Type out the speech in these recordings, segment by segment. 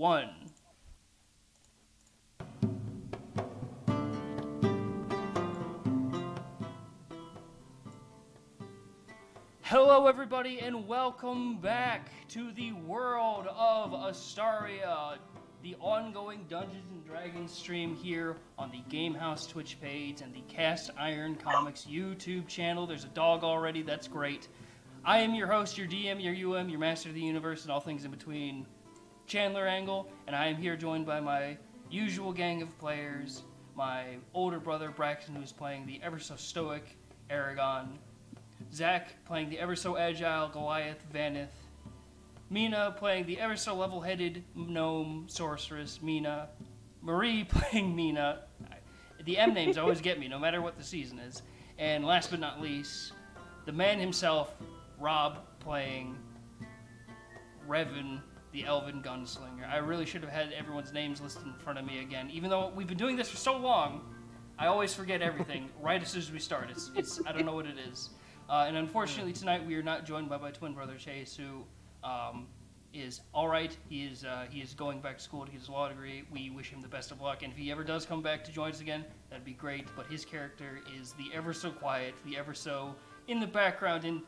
1. Hello everybody and welcome back to the World of Astaria, the ongoing Dungeons & Dragons stream here on the Gamehouse Twitch page and the Cast Iron Comics YouTube channel. There's a dog already, that's great. I am your host, your DM, your UM, your Master of the Universe, and all things in between, Chandler Angle, and I am here joined by my usual gang of players, my older brother Braxton, who's playing the ever-so-stoic Aragon, Zach playing the ever-so-agile Goliath Vanith, Mina playing the ever-so-level-headed gnome sorceress Mina, Marie playing Mina. The M names always get me, no matter what the season is. And last but not least, the man himself, Rob, playing Revan, the Elven Gunslinger. I really should have had everyone's names listed in front of me again. Even though we've been doing this for so long, I always forget everything right as soon as we start. It's I don't know what it is. And unfortunately tonight we are not joined by my twin brother Chase, who is alright. He is going back to school to get his law degree. We wish him the best of luck, and if he ever does come back to join us again, that'd be great. But his character is the ever so quiet, the ever so in the background, and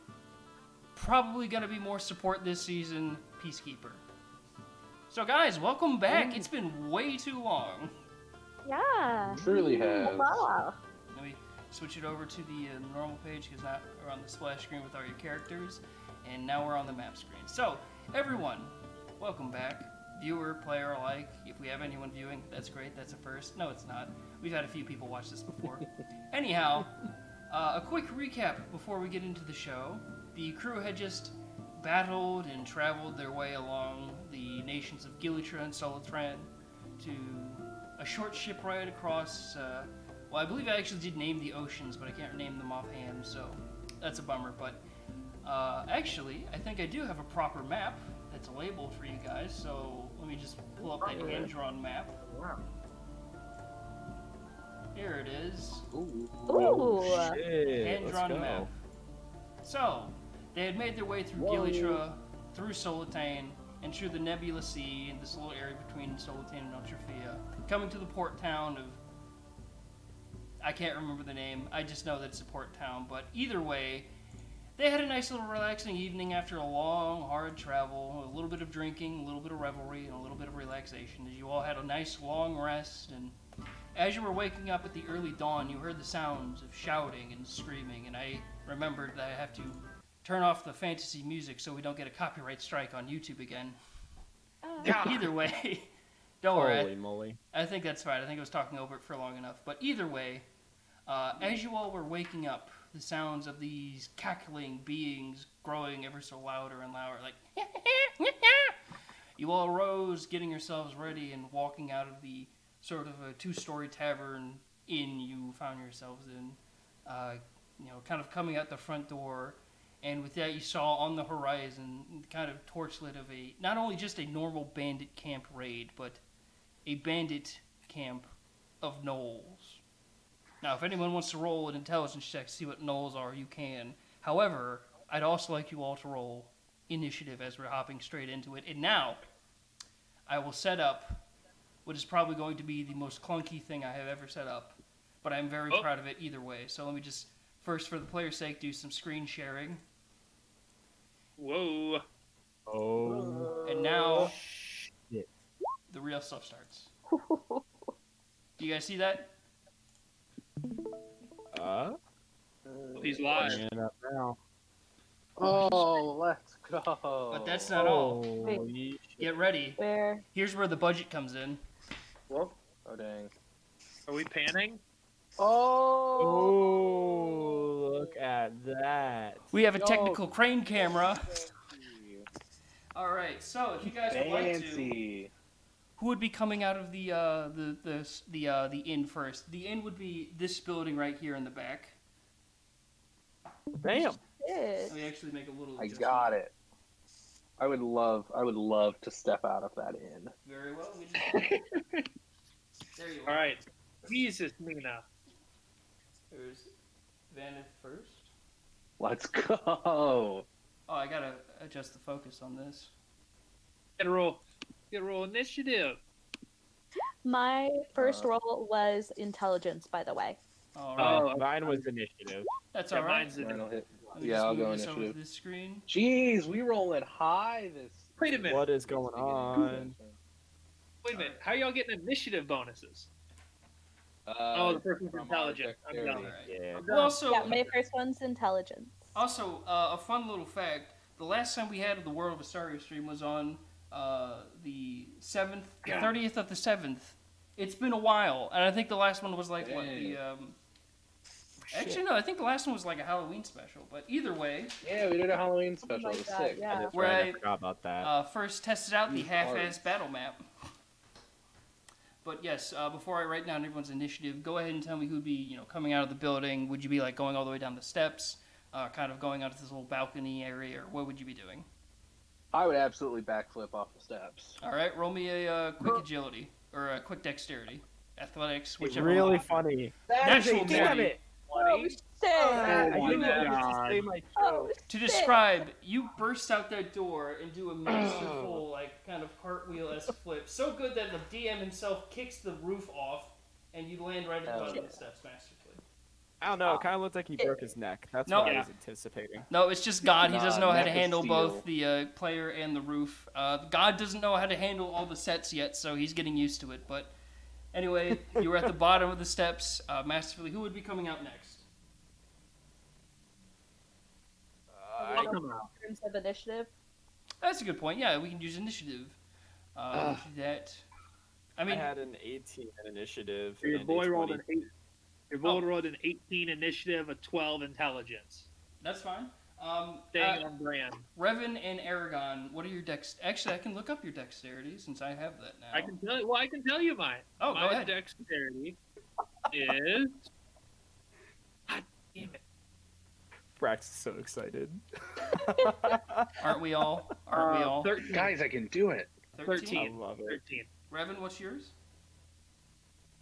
probably gonna be more support this season, Peacekeeper. So guys, welcome back. It's been way too long. Yeah. Truly has. Wow. Let me switch it over to the normal page, because now we're on the splash screen with all your characters, and now we're on the map screen. So, everyone, welcome back. Viewer, player alike. If we have anyone viewing, that's great. That's a first. No, it's not. We've had a few people watch this before. Anyhow, a quick recap before we get into the show. The crew had just battled and traveled their way along the nations of Gilitra and Solitran to a short ship ride across... well, I believe I actually did name the oceans, but I can't name them offhand, so that's a bummer. But actually, I think I do have a proper map that's labeled for you guys, so let me just pull up that hand-drawn map. Here it is. Ooh. Hand-drawn map. So, they had made their way through Gilitra, through Solitane, and through the Nebula Sea, in this little area between Solitane and Otrafia, coming to the port town of... I can't remember the name, I just know that it's a port town, but either way, they had a nice little relaxing evening after a long, hard travel, a little bit of drinking, a little bit of revelry, and a little bit of relaxation, as you all had a nice long rest, and as you were waking up at the early dawn, you heard the sounds of shouting and screaming, and I remembered that I have to turn off the fantasy music so we don't get a copyright strike on YouTube again. Either way, don't worry. Holy moly. I think that's fine. I think I was talking over it for long enough. But either way, as you all were waking up, the sounds of these cackling beings growing ever so louder and louder, like, you all arose, getting yourselves ready and walking out of the sort of a two-story tavern inn you found yourselves in, kind of coming out the front door. And with that, you saw on the horizon the kind of torchlit of not only just a normal bandit camp raid, but a bandit camp of Gnolls. Now, if anyone wants to roll an intelligence check to see what Gnolls are, you can. However, I'd also like you all to roll initiative as we're hopping straight into it. And now, I will set up what is probably going to be the most clunky thing I have ever set up, but I'm very proud of it either way. So let me just, first, for the player's sake, do some screen sharing. Whoa. Oh. And now, Shit. the real stuff starts. Do you guys see that? He's live. Up now. Oh, let's go. But that's not all. Holy shit. Get ready. Where? Here's where the budget comes in. Whoa. Oh, dang. Are we panning? Oh. Oh, look at that. We have a technical crane camera. Alright, so if you guys would like to, Fancy. who would be coming out of the inn first? The inn would be this building right here in the back. Bam. Shit. Let me actually make a little I adjustment. got it. I would love to step out of that inn. Very well. Let me just... There you are. All right. Jesus, Mina. There's Vanith first. Let's go. Oh, I gotta adjust the focus on this. Get a roll. get roll initiative. My first roll was intelligence, by the way. All right. Oh, Mine was initiative. That's Yeah, all right. mine's Mine will hit. Let me Yeah, just I'll move go this over to initiative. this screen. Jeez, we rolling high this. Wait a minute. What is going on? Wait a minute. How are y'all getting initiative bonuses? Uh, Oh, the person's from our intelligent. I'm dexterity. done. Yeah. Well, also, Yeah, my first one's intelligence. also a fun little fact: the last time we had the World of Astaria stream was on the 7th, the God. 30th of the 7th. It's been a while, and I think the last one was like what Dang. the. Actually, no, I think the last one was like a Halloween special. But either way, Yeah, we did a Halloween special. my It was God, sick. yeah. That's Where right, I- I forgot about that. first tested out the Use half-ass cards. battle map. But yes, before I write down everyone's initiative, go ahead and tell me who'd be, coming out of the building. Would you be like going all the way down the steps, kind of going out to this little balcony area, or what would you be doing? I would absolutely backflip off the steps. All right, roll me a quick agility or a quick dexterity, athletics, It's whichever. really one. funny. Natural Damn 20. it! Oh, shit! I my knew that was God. to say my Oh, joke. To shit. describe, you burst out that door and do a masterful, kind of cartwheel-esque flip. So good that the DM himself kicks the roof off, and you land right at the Hell bottom of yeah. the steps masterfully. I don't know. It kind of looked like he broke his neck. That's No. what I Yeah. was anticipating. No, it's just God. He doesn't know how to neck of handle steel. both the player and the roof. God doesn't know how to handle all the sets yet, so he's getting used to it. But anyway, you were at the bottom of the steps masterfully. Who would be coming out next? I'll come out. In terms of initiative, That's a good point. Yeah, we can use initiative. Do that. I I mean, had an 18 in initiative. Your and boy a rolled 20. an 8. Your boy rolled an 18 initiative, a 12 intelligence. that's fine. Staying on brand. Revan and Aragon, what are your dex? Actually, I can look up your dexterity since I have that now. I can tell you. Well, I can tell you mine. Oh, go my ahead. dexterity is. God damn it! Brax is so excited. Aren't we all? Aren't we all? 13. Guys, I can do it. 13. I love it. 13. Revan, what's yours?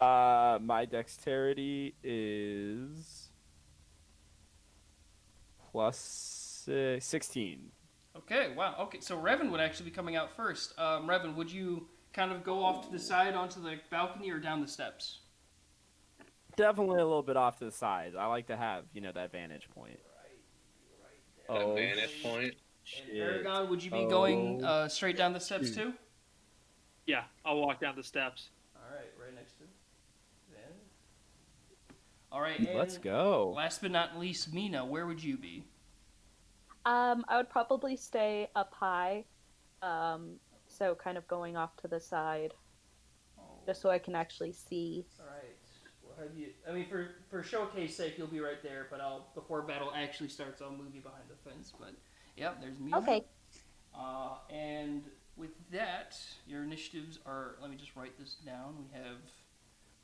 My dexterity is plus 16. Okay, wow. Okay, so Revan would actually be coming out first. Revan, would you kind of go off to the side onto the balcony or down the steps? Definitely a little bit off to the side. I like to have, that vantage point. Oh, Vantage point. And shit. Aragon, would you be Oh. going straight down the steps Shoot. too? Yeah, I'll walk down the steps. All right, right next to Van. All right, and Let's go. last but not least, Mina, where would you be? I would probably stay up high, so kind of going off to the side, just so I can actually see. All right. We'll have you. I mean, for showcase sake, you'll be right there. But before battle actually starts, I'll move you behind the fence. But yeah, there's Mina. Okay. And with that, your initiatives are. Let me just write this down. We have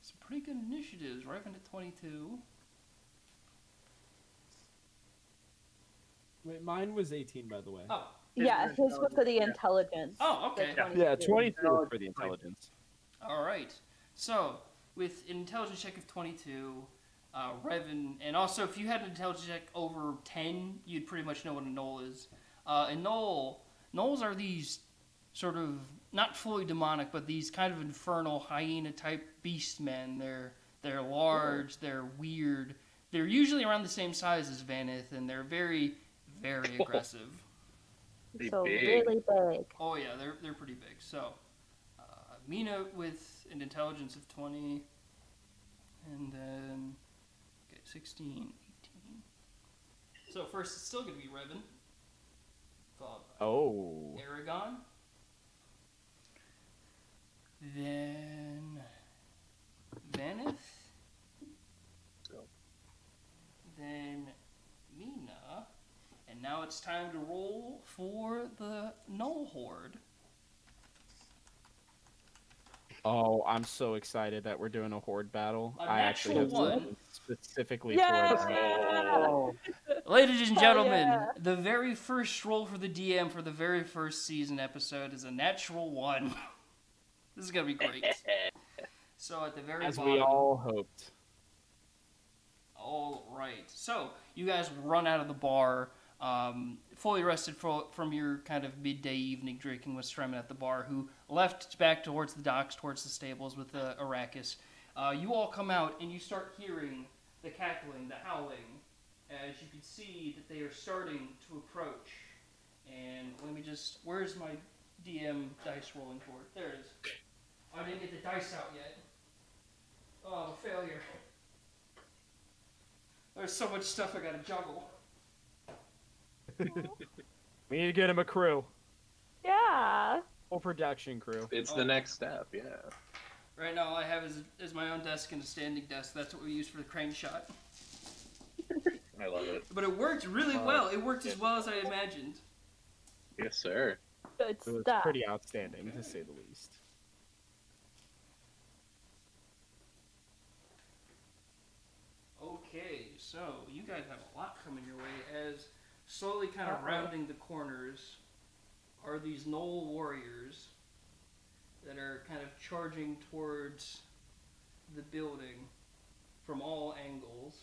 some pretty good initiatives. Revan at 22. Wait, mine was 18, by the way. Oh. Yeah, his was for the Yeah. intelligence. Oh, okay. The Yeah, 22. 22 for the intelligence. All right. So with an intelligence check of 22, Revan, and also if you had an intelligence check over 10, you'd pretty much know what a Gnoll is. And Gnolls are these sort of not fully demonic, but these kind of infernal hyena type beast men. They're large, they're weird. They're usually around the same size as Vanith, and they're very, very aggressive. So Big. really big. Oh yeah, they're pretty big. So Mina with an intelligence of 20, and then 16, 18. So first it's still gonna be Revan, followed by Oh. Aragon, then Vanith, then Mina, and now it's time to roll for the Gnoll Horde. Oh, I'm so excited that we're doing a Horde Battle. A I actually natural have one. something specifically Yeah! for it. Oh, Ladies and Hell gentlemen, yeah. the very first roll for the DM for the very first season episode is a natural 1. This is gonna be great. So at the very As bottom, we all hoped. all right. So you guys run out of the bar. fully rested from your kind of midday evening drinking with Stremin at the bar, who left back towards the docks, towards the stables with Arrakis. You all come out and you start hearing the cackling, the howling, as you can see that they are starting to approach. And let me just, where's my DM dice rolling board? There it is. I didn't get the dice out yet. Oh, failure. There's so much stuff I gotta juggle. We need to get him a crew. Yeah. Full production crew. It's the next step, yeah. Right now all I have is my own desk and a standing desk. That's what we use for the crane shot. I love it. But it worked really well. It worked as well as I imagined. Yes, sir. Good It was stuff. pretty outstanding, to say the least. Okay, so you guys have a lot coming your way as slowly kind of rounding the corners are these Gnoll warriors that are kind of charging towards the building from all angles.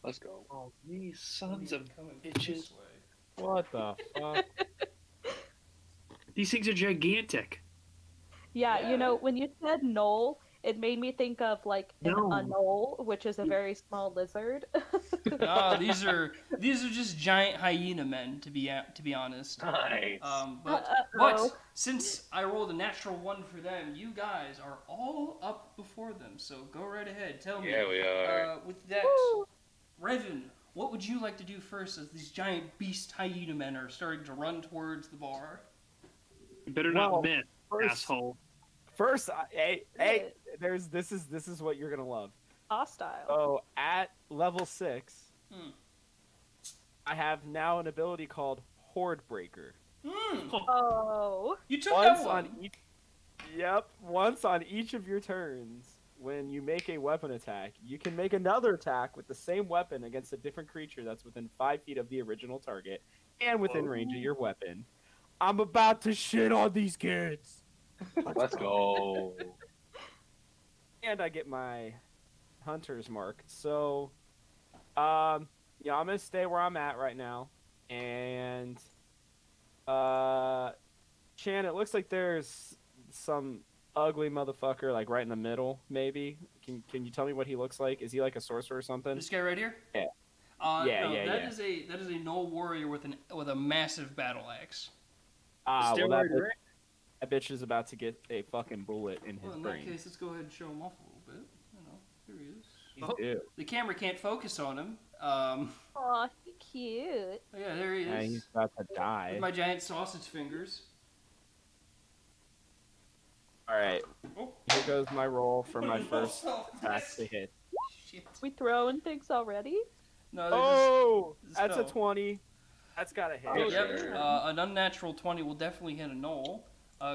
Let's go. Oh, these sons of Coming bitches. this way. What the fuck? These things are gigantic. Yeah, you know, when you said knoll, it made me think of like a knoll, which is a very small lizard. Oh, these are just giant hyena men, to be honest. Nice. But since I rolled a natural 1 for them, you guys are all up before them. So go right ahead. Tell me. Yeah, we are. With that, Revan, what would you like to do first as these giant beast hyena men are starting to run towards the bar? You better not miss, asshole. First, hey, this is what you're gonna love. Hostile. So at level 6, I have now an ability called Horde Breaker. Oh. You took Once that one. on each, once on each of your turns, when you make a weapon attack, you can make another attack with the same weapon against a different creature that's within 5 feet of the original target and within range of your weapon. I'm about to shit on these kids. Let's go. And I get my hunter's mark. So, I'm gonna stay where I'm at right now. And, Chan, it looks like there's some ugly motherfucker like right in the middle. Maybe can you tell me what he looks like? Is he like a sorcerer or something? This guy right here? Yeah. That is a Gnoll warrior with a massive battle axe. That bitch is about to get a fucking bullet in his In brain. that case, let's go ahead and show him off a little bit. Here he is. Ew. The camera can't focus on him. Aw, he's cute. Yeah, there he Yeah, is. he's about to die. With my giant sausage fingers. Alright, Oh. here goes my roll for my first attack to hit. Shit. We throwing things already? No, Oh! just That's a fell. 20. That's gotta hit. Oh, Yep. sure. An unnatural 20 will definitely hit a Gnoll.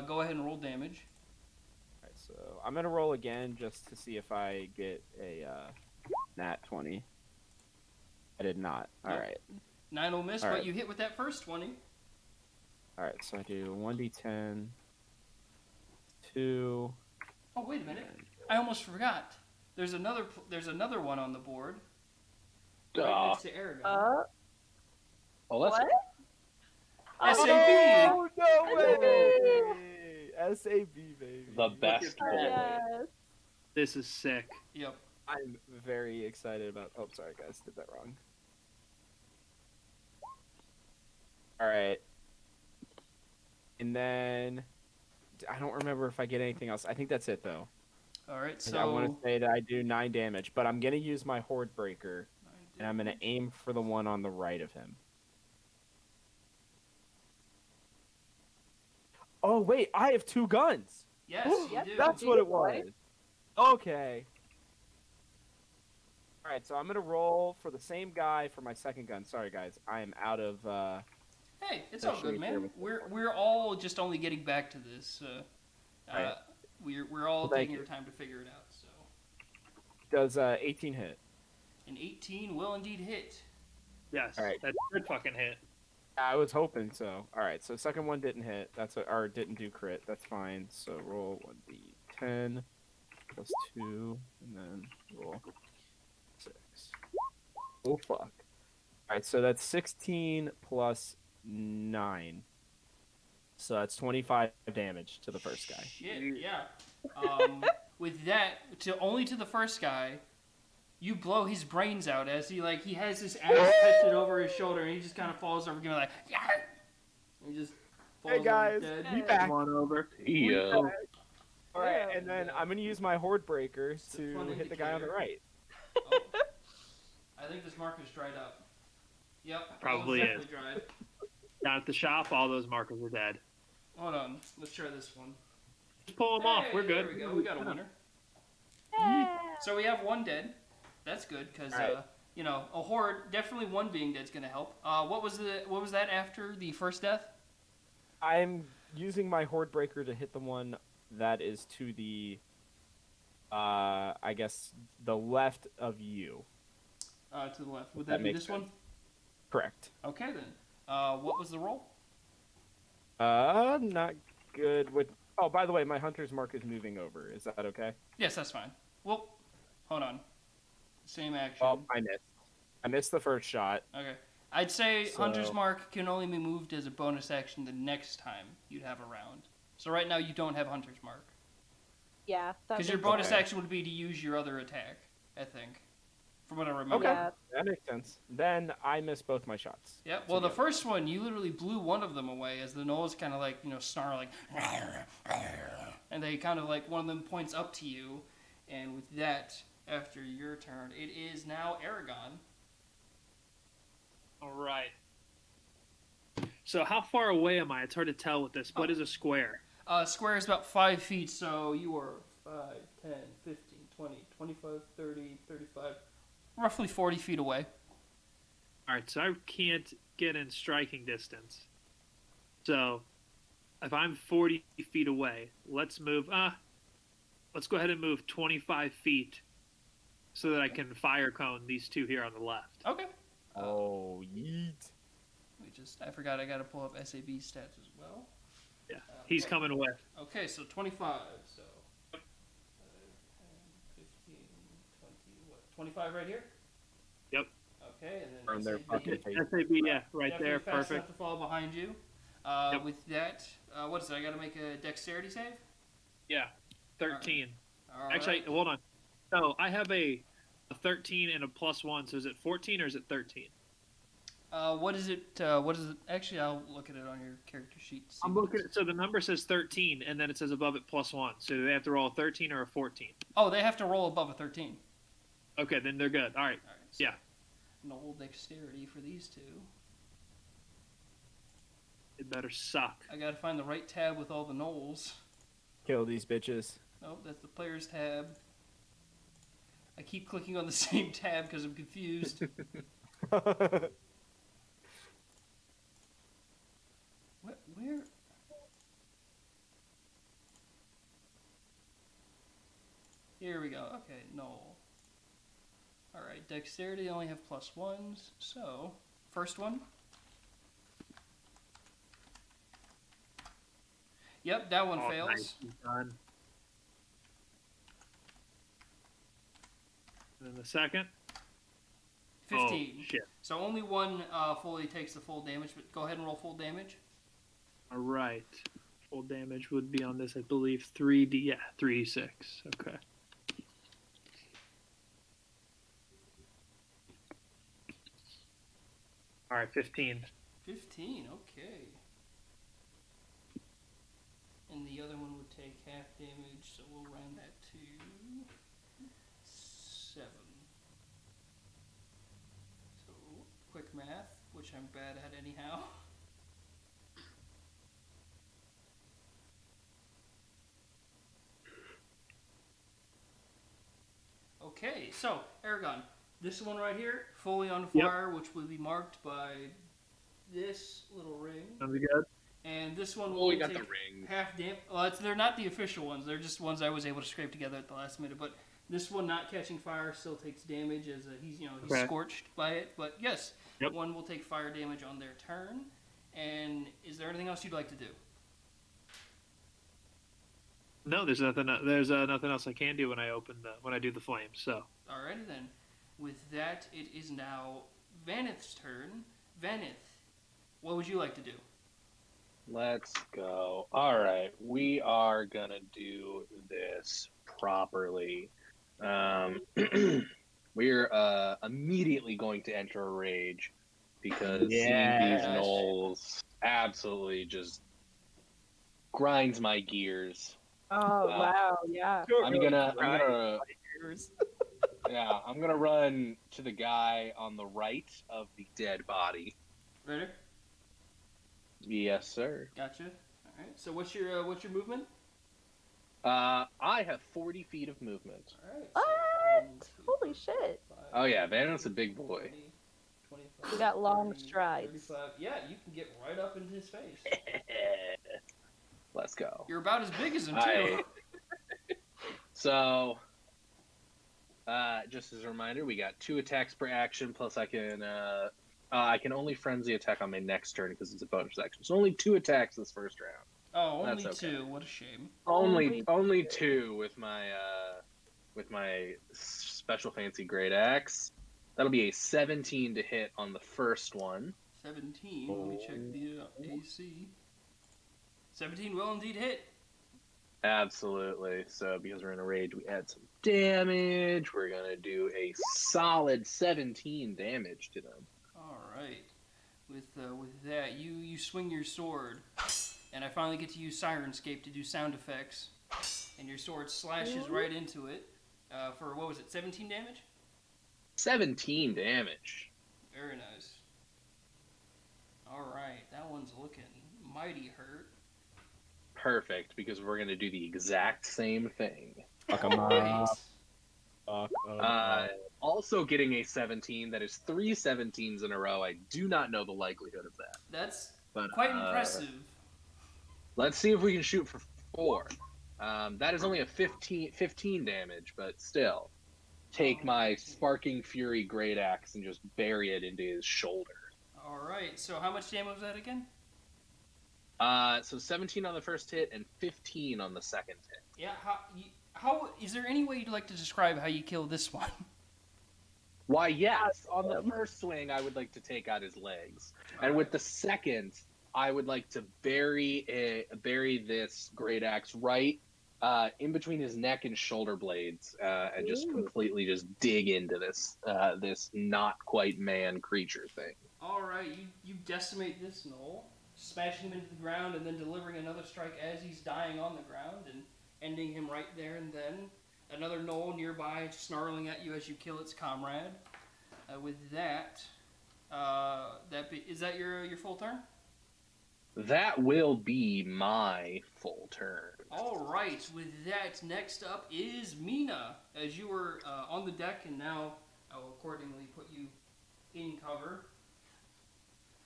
Go ahead and roll damage. Alright, so I'm gonna roll again just to see if I get a nat 20. I did not. Alright. 9 will miss, All but right. you hit with that first 20. Alright, so I do 1d10, 2. Oh, wait a minute. I almost forgot. There's another one on the board. Right next to Aragon. Well, let's What? SAB! Oh, no way! SAB, baby. the best Look at bullet. Yes. This is sick. Yep. I'm very excited about. Oh, sorry, guys, did that wrong. All right, and then I don't remember if I get anything else. I think that's it though. All right, And I want so to say that I do 9 damage, but I'm gonna use my Horde Breaker, and I'm gonna aim for the one on the right of him. Oh wait, I have 2 guns. yes, you Yep, do. That's what it Right. was. Okay. Alright, so I'm gonna roll for the same guy for my second gun. Sorry guys, I am out of Hey, it's all Actually, good, here man. with- We're all just only getting back to this. Right. We're all Well, thank taking you. our time to figure it out. So, does 18 hit. an 18 will indeed hit. Yes, All right. that should fucking hit. I was hoping so. Alright, so second one didn't hit. Or didn't do crit. That's fine. So roll 1d10. plus 2, and then roll 6. Oh, fuck. Alright, so that's 16 plus 9. So that's 25 damage to the first guy. Shit, yeah. With that, only to the first guy, you blow his brains out as he has his axe tested over his shoulder, and he just kind of falls over, going like, yeah. And he just falls Hey guys, over dead. be back. Come on over. Yeah. Alright, and then I'm gonna use my Horde Breaker It's a to fun hit the guy on the indicator. right. Oh. I think this marker's dried up. Yep. Probably it's definitely dried. Down at the shop, all those markers are dead. Hold on. Let's try this one. Just pull them off. We're good. There we go. We got a winner. Yeah. So we have one dead. That's good because Alright. a horde. Definitely one being dead's gonna help. What was that after the first death? I'm using my Horde Breaker to hit the one that is to the, I guess, the left of you. To the left. Would That that be makes this one? sense. Correct. Okay then. What was the roll? Not good with... Oh, by the way, my Hunter's Mark is moving over. Is that okay? Yes, that's fine. Well, hold on. Same action. Oh, I missed. I missed the first shot. Okay. I'd say So- Hunter's Mark can only be moved as a bonus action the next time you'd have a round. So right now you don't have Hunter's Mark. Yeah. Because your makes bonus Okay. action would be to use your other attack, I think. From what I remember. Okay. Yeah. That makes sense. Then I missed both my shots. Yeah, well, the Together. first one, you literally blew one of them away as the Gnolls kind of snarl and they kind of one of them points up to you, and with that, after your turn, it is now Aragon. All right. So how far away am I? It's hard to tell with this. What is a square? Square is about 5 feet, so you are 5, 10, 15, 20, 25, 30, 35, roughly 40 feet away. All right, so I can't get in striking distance. So if I'm 40 feet away, let's move. Let's go ahead and move 25 feet so that I can fire cone these two here on the left. Okay. Oh, yeet. I forgot I gotta pull up SAB stats as well. Yeah, he's coming with. Okay, so 25, so 5, 10, 15, 20, what, 25 right here? Yep. Okay, and then From their SAB. fucking face. SAB, yeah, right Definitely there, fast perfect. enough to fall behind you. Yep. With that, what is it? I gotta make a dexterity save? Yeah, 13. All Actually, right. hold on. No, I have a 13 and a +1, so is it 14 or is it 13? What is it? What is it? Actually, I'll look at it on your character sheet. See I'm what looking it at, so the number says 13, and then it says above it +1. So do they have to roll a 13 or a 14? Oh, they have to roll above a 13. Okay, then they're good. All right. All right. So Yeah. Knoll dexterity for these two. It better suck. I gotta find the right tab with all the Knolls. Kill these bitches. Nope, that's the player's tab. I keep clicking on the same tab because I'm confused. Where? Here we go. Okay, Knoll. Alright, dexterity only have +1s, so first one. Yep, that one Oh, fails. nice. He's done. And then the second. 15. Oh, shit. So only one fully takes the full damage, but go ahead and roll full damage. All right. Full damage would be on this, I believe, 3D. Yeah, 3d6. Okay. All right, 15. 15, okay. And the other one would take half damage, so we'll round that to 7. So, quick math, which I'm bad at anyhow. Okay, so, Aragon, this one right here, fully on Yep. fire, which will be marked by this little ring. Sounds good. And this one Oh, will we got take the ring. half damage. Well, they're not the official ones. They're just ones I was able to scrape together at the last minute. But this one, not catching fire, still takes damage as he's Okay. scorched by it. But yes, Yep. one will take fire damage on their turn. And is there anything else you'd like to do? No, there's nothing. There's nothing else I can do when I do the flames. So. Alrighty then. With that, it is now Vanith's turn. Vanith, what would you like to do? Let's go. All right, we are gonna do this properly. We're immediately going to enter a rage because seeing these Gnolls absolutely just grinds my gears. Oh wow, yeah. I'm gonna yeah, I'm gonna run to the guy on the right of the dead body. Ready? Yes, sir. Gotcha. Alright, so what's your movement? I have 40 feet of movement. Alright. What? Holy shit. Oh yeah, Vanon's a big boy. 20, We got long 30, strides. 35. Yeah, you can get right up into his face. Let's go. You're about as big as him, too. So, just as a reminder, we got 2 attacks per action, plus I can only frenzy attack on my next turn because it's a bonus action. So only 2 attacks this first round. Oh, only That's okay. 2. What a shame. Only 2 with my special fancy great axe. That'll be a 17 to hit on the first one. 17. Let me check the AC. 17 will indeed hit. Absolutely. So because we're in a rage, we add some damage. We're gonna do a solid 17 damage to them. All right. With that, you swing your sword, and I finally get to use Sirenscape to do sound effects, and your sword slashes right into it for what was it? 17 damage. 17 damage. Very nice. All right, that one's looking mighty hurt. Perfect, because we're gonna do the exact same thing. Fuck 'em up. Also getting a 17. That is 3 17s in a row. I do not know the likelihood of that. That's But, quite impressive. Let's see if we can shoot for 4. That is only a 15 damage, but still. Take my Sparking Fury Great Axe and just bury it into his shoulder. All right, so how much damage was that again? So 17 on the first hit and 15 on the second hit. Yeah, how is there any way you'd like to describe how you kill this one? Why, yes. On the first swing, I would like to take out his legs. And with the second, I would like to bury this great axe right in between his neck and shoulder blades, and just completely just dig into this this not quite man creature thing. All right, you decimate this Gnoll, smashing him into the ground, and then delivering another strike as he's dying on the ground, and ending him right there and then. Another Gnoll nearby snarling at you as you kill its comrade. With that, is that your full turn? That will be my full turn. All right. With that, next up is Mina. As you were on the deck, and now I will accordingly put you in cover.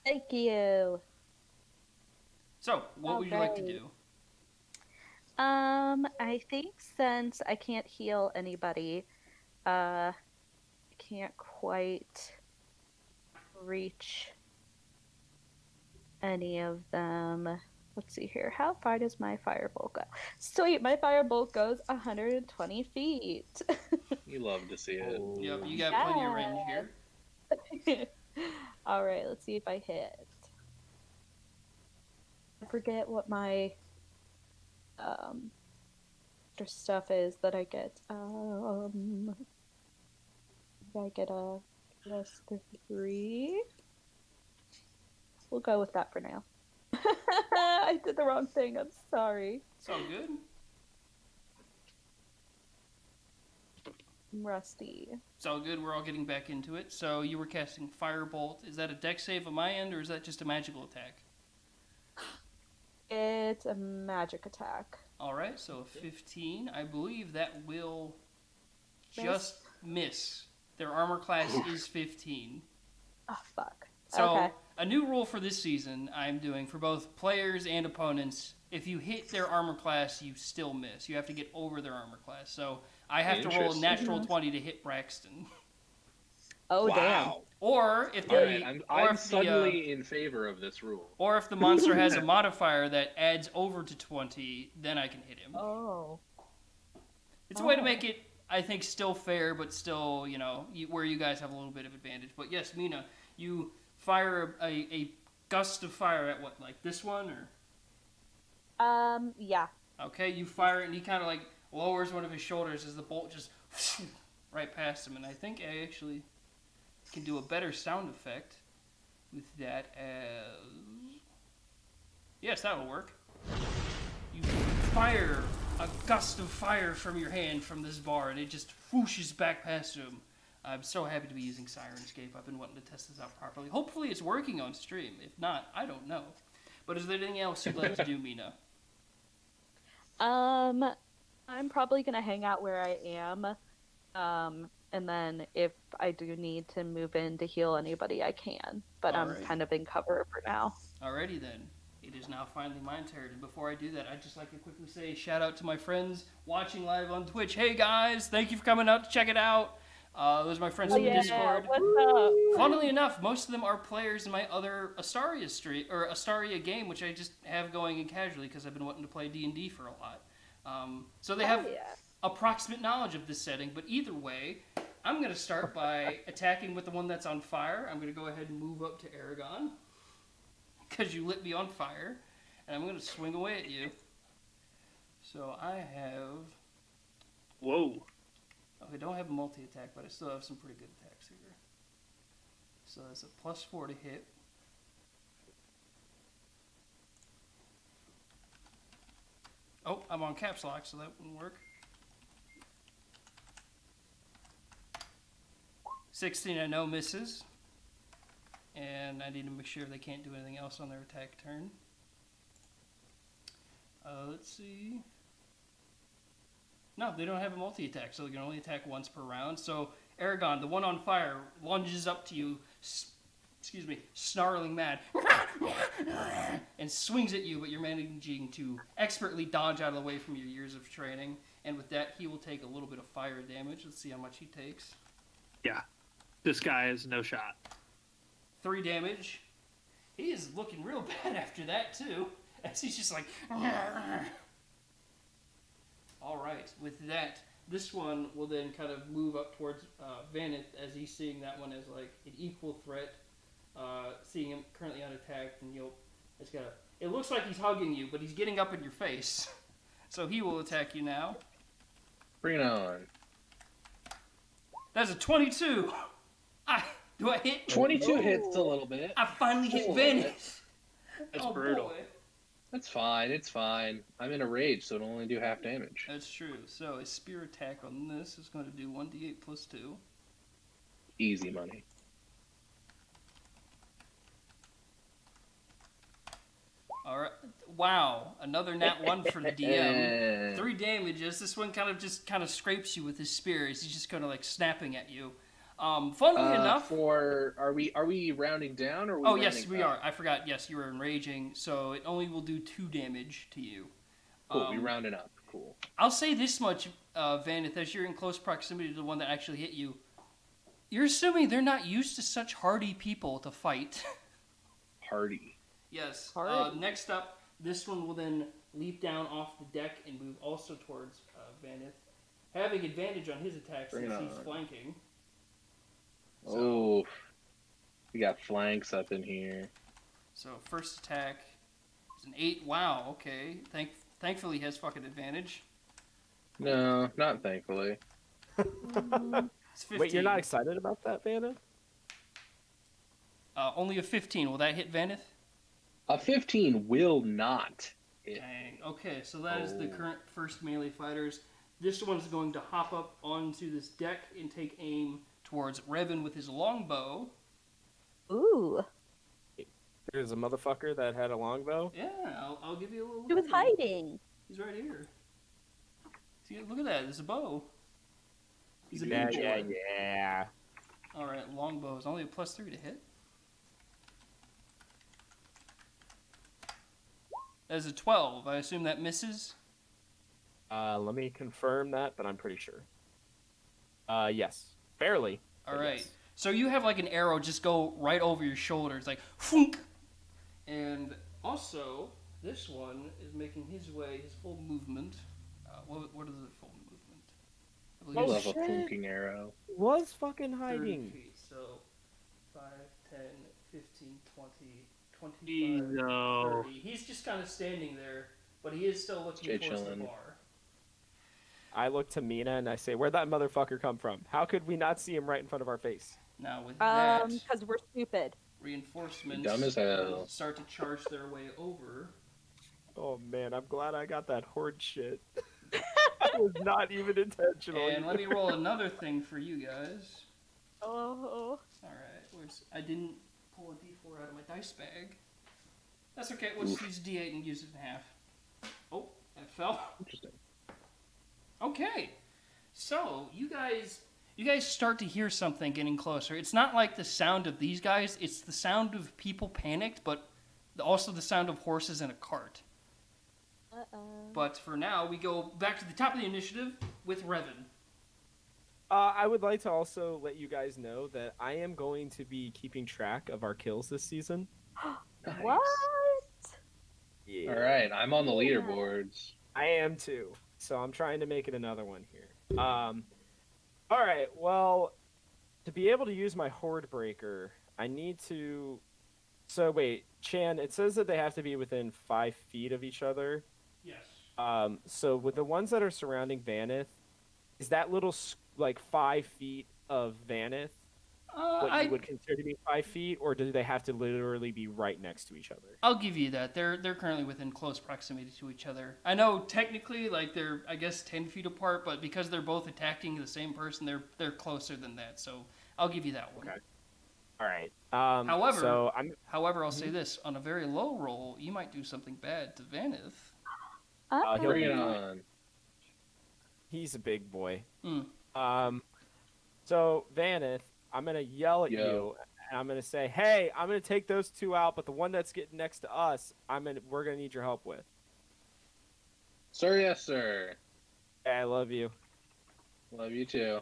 Thank you. So, what would you like to do? I think since I can't heal anybody, I can't quite reach any of them. Let's see here. How far does my firebolt go? Sweet, my firebolt goes 120 feet. You love to see it. Yep, you got plenty of range here. All right, let's see if I hit. I forget what my stuff is that I get. I get a +3. We'll go with that for now. I did the wrong thing. I'm sorry. It's all good. I'm rusty. It's all good. We're all getting back into it. So you were casting Firebolt. Is that a dex save on my end, or is that just a magical attack? It's a magic attack. All right, so 15. I believe that will just miss. Their armor class is 15. Oh, fuck. So, okay. A new rule for this season I'm doing for both players and opponents. If you hit their armor class, you still miss. You have to get over their armor class. So, I have to roll a natural 20 to hit Braxton. Oh, damn. Wow. Or if the All right, or I'm if the, suddenly in favor of this rule. or if the monster has a modifier that adds over to 20, then I can hit him. Oh. It's a way to make it, I think, still fair, but still, you know, where you guys have a little bit of advantage. But yes, Mina, you fire a gust of fire at what, like this one, or? Yeah. Okay, you fire it, and he kind of like lowers one of his shoulders as the bolt just right past him. And I think I actually can do a better sound effect with that as... Yes, that'll work. You fire a gust of fire from your hand from this bar, and it just whooshes back past him. I'm so happy to be using Sirenscape. I've been wanting to test this out properly. Hopefully it's working on stream. If not, I don't know. But is there anything else you'd like to do, Mina? I'm probably gonna hang out where I am. And then if I do need to move in to heal anybody, I can. But I'm kind of in cover for now. Alrighty then. It is now finally my turn. And before I do that, I'd just like to quickly say shout out to my friends watching live on Twitch. Hey guys, thank you for coming out to check it out. Those are my friends from the Discord. What's up? Funnily enough, most of them are players in my other Astaria stream or Astaria game, which I just have going in casually because I've been wanting to play D&D for a lot. So they have approximate knowledge of this setting, but either way, I'm going to start by attacking with the one that's on fire. I'm going to go ahead and move up to Aragon because you lit me on fire, and I'm going to swing away at you. So I have... Whoa. Okay, I don't have a multi-attack, but I still have some pretty good attacks here. So that's a +4 to hit. Oh, I'm on caps lock, so that wouldn't work. 16, I know, misses. And I need to make sure they can't do anything else on their attack turn. Let's see. No, they don't have a multi-attack, so they can only attack once per round. So, Aragon, the one on fire, lunges up to you, snarling mad, and swings at you, but you're managing to expertly dodge out of the way from your years of training. And with that, he will take a little bit of fire damage. Let's see how much he takes. Yeah. This guy has no shot. 3 damage. He is looking real bad after that, too. As he's just like... Alright, with that, this one will then kind of move up towards Vanith as he's seeing that one as like an equal threat. Seeing him currently unattacked, and it looks like he's hugging you, but he's getting up in your face. So he will attack you now. Bring it on. That's a 22! Do I hit? 22 hits a little bit. I finally hit Vanith! That's brutal. Boy. That's fine, it's fine. I'm in a rage, so it'll only do half damage. That's true. So a spear attack on this is going to do 1d8 plus 2. Easy money. Alright. Wow. Another nat 1 for the DM. 3 damages. This one kind of scrapes you with his spear as he's just kind of like snapping at you. Funnily enough... Are we rounding down, or are we yes, we up? are. I forgot. Yes, you were enraging, so it only will do 2 damage to you. Cool, we rounded up. Cool. I'll say this much, Vanith, as you're in close proximity to the one that actually hit you, you're assuming they're not used to such hardy people to fight. Hardy. Yes. Hardy. Next up, this one will then leap down off the deck and move also towards Vanith, having advantage on his attack since he's flanking. Oh, we got flanks up in here. So first attack is an 8. Wow, okay. Thankfully he has fucking advantage. No, not thankfully. It's 15. Wait, you're not excited about that, Vanna? Only a 15. Will that hit Vanith? A 15 will not hit. Dang. Okay, so that is the current first melee fighters. This one's going to hop up onto this deck and take aim towards Revan with his longbow. Ooh. There's a motherfucker that had a longbow. Yeah, I'll give you a little... He was hiding. He's right here. See, look at that. There's a bow. He's a Yeah, big yeah, boy. yeah. Alright, longbow is only a +3 to hit. That is a 12. I assume that misses? Let me confirm that, but I'm pretty sure. Yes. Barely. Alright. Yes. So you have like an arrow just go right over your shoulder. It's like, funk. And also, this one is making his full movement. What is the full movement? I love a funking arrow. Was fucking 30 hiding. feet, so 5, 10, 15, 20, 25, No. 30. He's just kind of standing there, but he is still looking towards the bar. I look to Mina and I say, "Where'd that motherfucker come from? How could we not see him right in front of our face?" Now with that, because we're stupid. Reinforcements Dumb as hell. start to charge their way over. Oh man, I'm glad I got that horde shit. That was not even intentional. And let me roll another thing for you guys. Oh. Alright, I didn't pull a d4 out of my dice bag. That's okay, we'll just use d8 and use it in half. Oh, that fell. Interesting. Okay, so you guys start to hear something getting closer. It's not like the sound of these guys, it's the sound of people panicked, but also the sound of horses in a cart. But for now, we go back to the top of the initiative with Revan. I would like to also let you guys know that I am going to be keeping track of our kills this season. Nice. What? Yeah. All right, I'm on the leaderboards. I am too. So I'm trying to make it another one here. All right. Well, to be able to use my Horde Breaker, I need to. So wait, Chan. It says that they have to be within 5 feet of each other. Yes. So with the ones that are surrounding Vanith, is that little like 5 feet of Vanith what you would consider to be 5 feet, or do they have to literally be right next to each other? I'll give you that. They're currently within close proximity to each other. I know technically, like they're 10 feet apart, but because they're both attacking the same person, they're closer than that. So I'll give you that one. Okay. All right. However, I'll say this: on a very low roll, you might do something bad to Vanith. Bring it on. He's a big boy. Mm. So Vanith, I'm gonna yell at you, and I'm gonna say, "Hey, I'm gonna take those two out, but the one that's getting next to us, we're gonna need your help with." Sir, yes, sir. Hey, I love you. Love you too.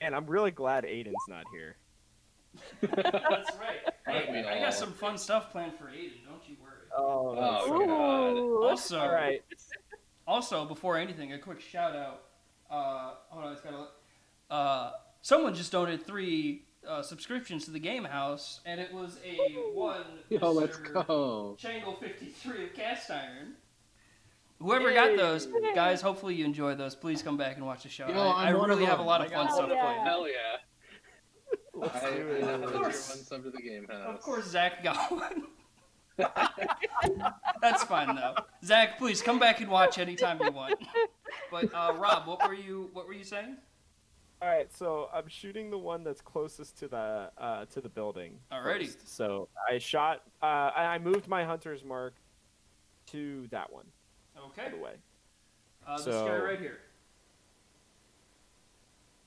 And I'm really glad Aiden's not here. That's right. Hey, I got some fun stuff planned for Aiden. Don't you worry. Oh God. Also, all right. Also, before anything, a quick shout out. Hold on, it's gotta. Someone just donated 3 subscriptions to the Game House, and it was a one. Yo, let's go. Changle 53 of Cast Iron. Whoever got those, guys, hopefully you enjoy those. Please come back and watch the show. Yo, I really have a lot of fun stuff planned. Hell yeah. I Of course. one sub to the Game House. Of course, Zach got one. That's fine though. Zach, please come back and watch anytime you want. But Rob, what were you saying? All right, so I'm shooting the one that's closest to the building. Alrighty. First. So I shot. I moved my hunter's mark to that one. Okay. By the way. This guy right here.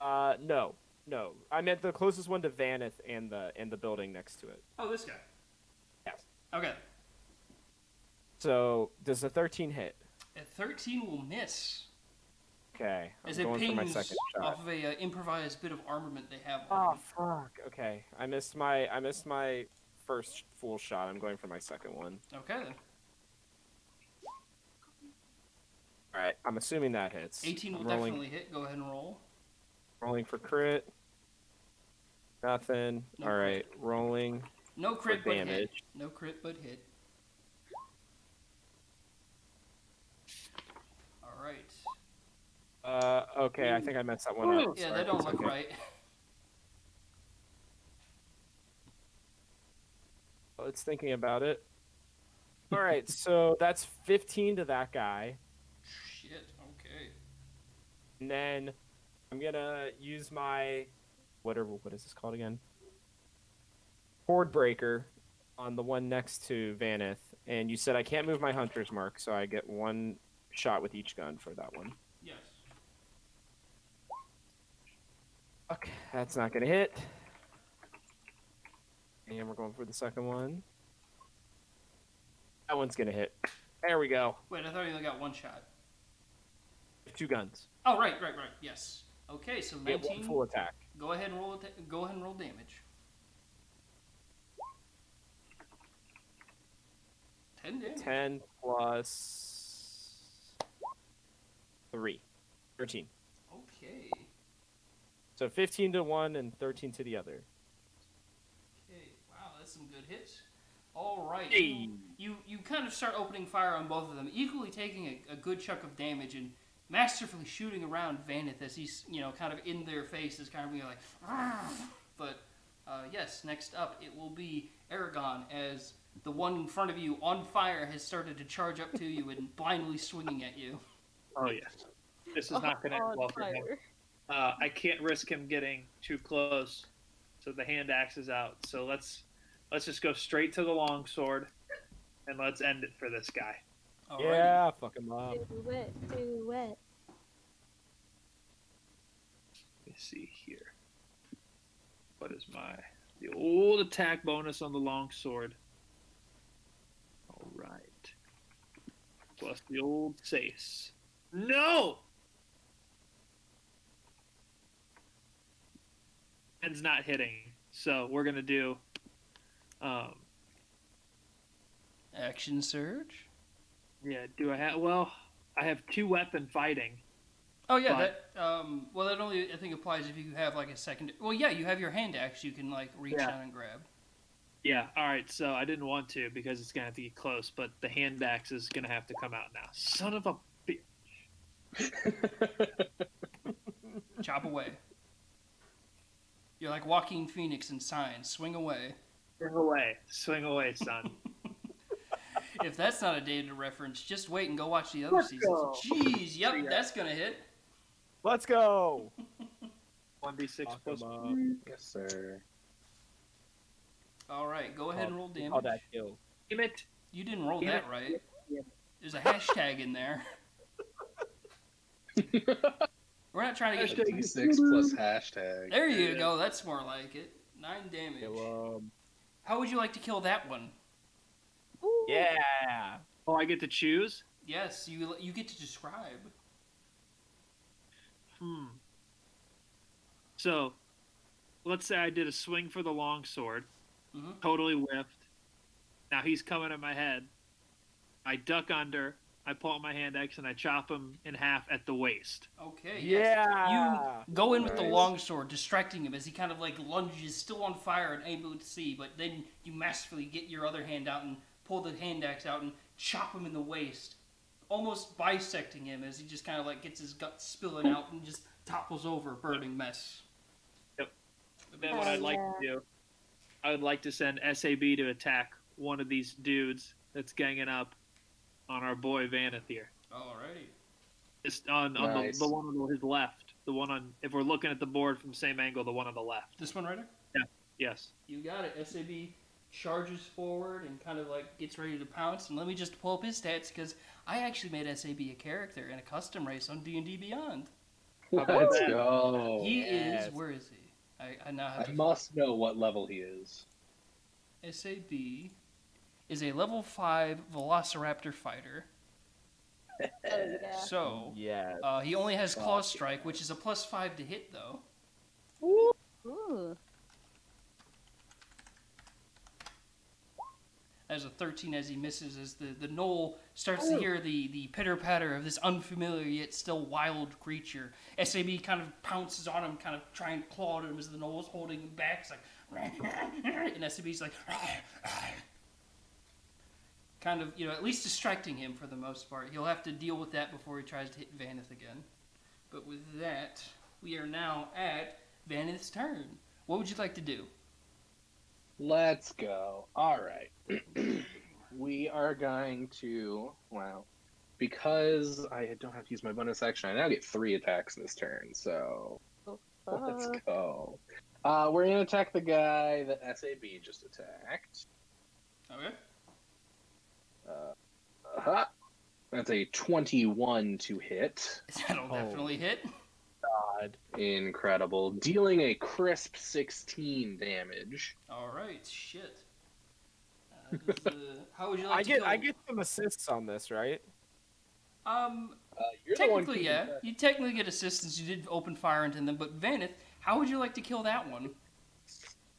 No. I meant the closest one to Vanith and the building next to it. Oh, this guy. Yes. Okay. So does the 13 hit? A 13 will miss. Okay. I'm As it going for my pings second shot. off of a improvised bit of armament they have. Oh fuck. Okay. I missed my first full shot. I'm going for my second one. Okay then. All right. I'm assuming that hits. 18 will rolling, definitely hit. Go ahead and roll. Rolling for crit. Nothing. No All right. crit. Rolling. No crit, for but hit. damage. No crit, but hit. All right. Okay. I think I messed that one up. Yeah, Sorry, that don't it's look okay. right. Well, it's thinking about it. All right. So that's 15 to that guy. Shit. Okay. And then I'm gonna use my what is this called again? Horde Breaker on the one next to Vanith. And you said I can't move my hunter's mark, so I get 1 shot with each gun for that one. Yes. Okay, that's not gonna hit. And we're going for the second one. That one's gonna hit. There we go. Wait, I thought you only got 1 shot. 2 guns. Oh, right. Yes. Okay, so Get 19. one full attack. Go ahead and roll. Go ahead and roll damage. 10 damage. 10 plus 3. 13. Okay. So 15 to one and 13 to the other. Okay. Wow, that's some good hits. All right. Hey. You kind of start opening fire on both of them, equally taking a good chunk of damage and masterfully shooting around Vanith as he's, kind of in their faces, kind of being like, "Argh!" But yes, next up it will be Aragon, as the one in front of you on fire has started to charge up to you and blindly swinging at you. Oh yes, this is not going to end well for him. I can't risk him getting too close, so the hand axe is out. So let's just go straight to the longsword, and let's end it for this guy. Alrighty. Yeah, fuck him up. Do it. Let me see here. What is the old attack bonus on the longsword? All right. Plus the old Sace. No! Hand's not hitting, so we're gonna do Action surge. yeah, do I have well I have 2-weapon fighting. Oh yeah, that only I think applies if you have like a second. Well, yeah, you have your hand axe you can like reach down and grab. Yeah, alright, so I didn't want to because it's gonna have to get close, but the hand axe is gonna have to come out now. Son of a Chop away. You're like Joaquin Phoenix in Signs. Swing away. Swing away, son. If that's not a dated reference, just wait and go watch the other seasons. Jeez, yep, that's gonna hit. Let's go. 1d6 plus. Yes, sir. All right, go ahead and roll damage. Call that kill. Damn it! You didn't roll Damn that it. right. Yeah. There's a hashtag in there. We're not trying to get. 6 plus hashtag. There you go. That's more like it. 9 damage. Kill How would you like to kill that one? Yeah. Oh, I get to choose? Yes, you get to describe. So, let's say I did a swing for the longsword. Mm-hmm. Totally whiffed. Now he's coming at my head. I duck under. I pull out my hand axe and I chop him in half at the waist. Okay. Yeah. Yes. You go in with the Nice. longsword, distracting him as he kind of like lunges, still on fire and able to see. But then you masterfully get your other hand out and pull the hand axe out and chop him in the waist, almost bisecting him as he just kind of like gets his guts spilling out and just topples over, burning mess. Yep. And then what I'd like to do, I would like to send SAB to attack one of these dudes that's ganging up on our boy Vanith here. Alrighty. Just on Nice. the one on his left. The one on, if we're looking at the board from the same angle, the one on the left. This one right here? Yes. You got it. SAB charges forward and kind of like gets ready to pounce. And let me just pull up his stats because I actually made SAB a character in a custom race on D&D Beyond. Let's go. He yes. is. Where is he? I now have I must know what level he is. SAB is a level 5 Velociraptor fighter. Oh, yeah. So Yeah. he only has Claw Strike, which is a +5 to hit though. Ooh. As a 13 as he misses, as the gnoll starts to hear the pitter-patter of this unfamiliar yet still wild creature. SAB kind of pounces on him, kind of trying to claw at him as the gnoll is holding him back. It's like, and SAB's like, kind of, at least distracting him for the most part. He'll have to deal with that before he tries to hit Vanith again. But with that, we are now at Vanith's turn. What would you like to do? Let's go. All right. We are going to, because I don't have to use my bonus action, I now get 3 attacks this turn, so let's go. We're going to attack the guy that SAB just attacked. Okay. That's a 21 to hit. That'll definitely hit. God. Incredible. Dealing a crisp 16 damage. Alright, shit. How would you like to I get some assists on this, right? You're the one Technically, yeah. You technically get assistance. You did open fire into them, but Vanith, how would you like to kill that one?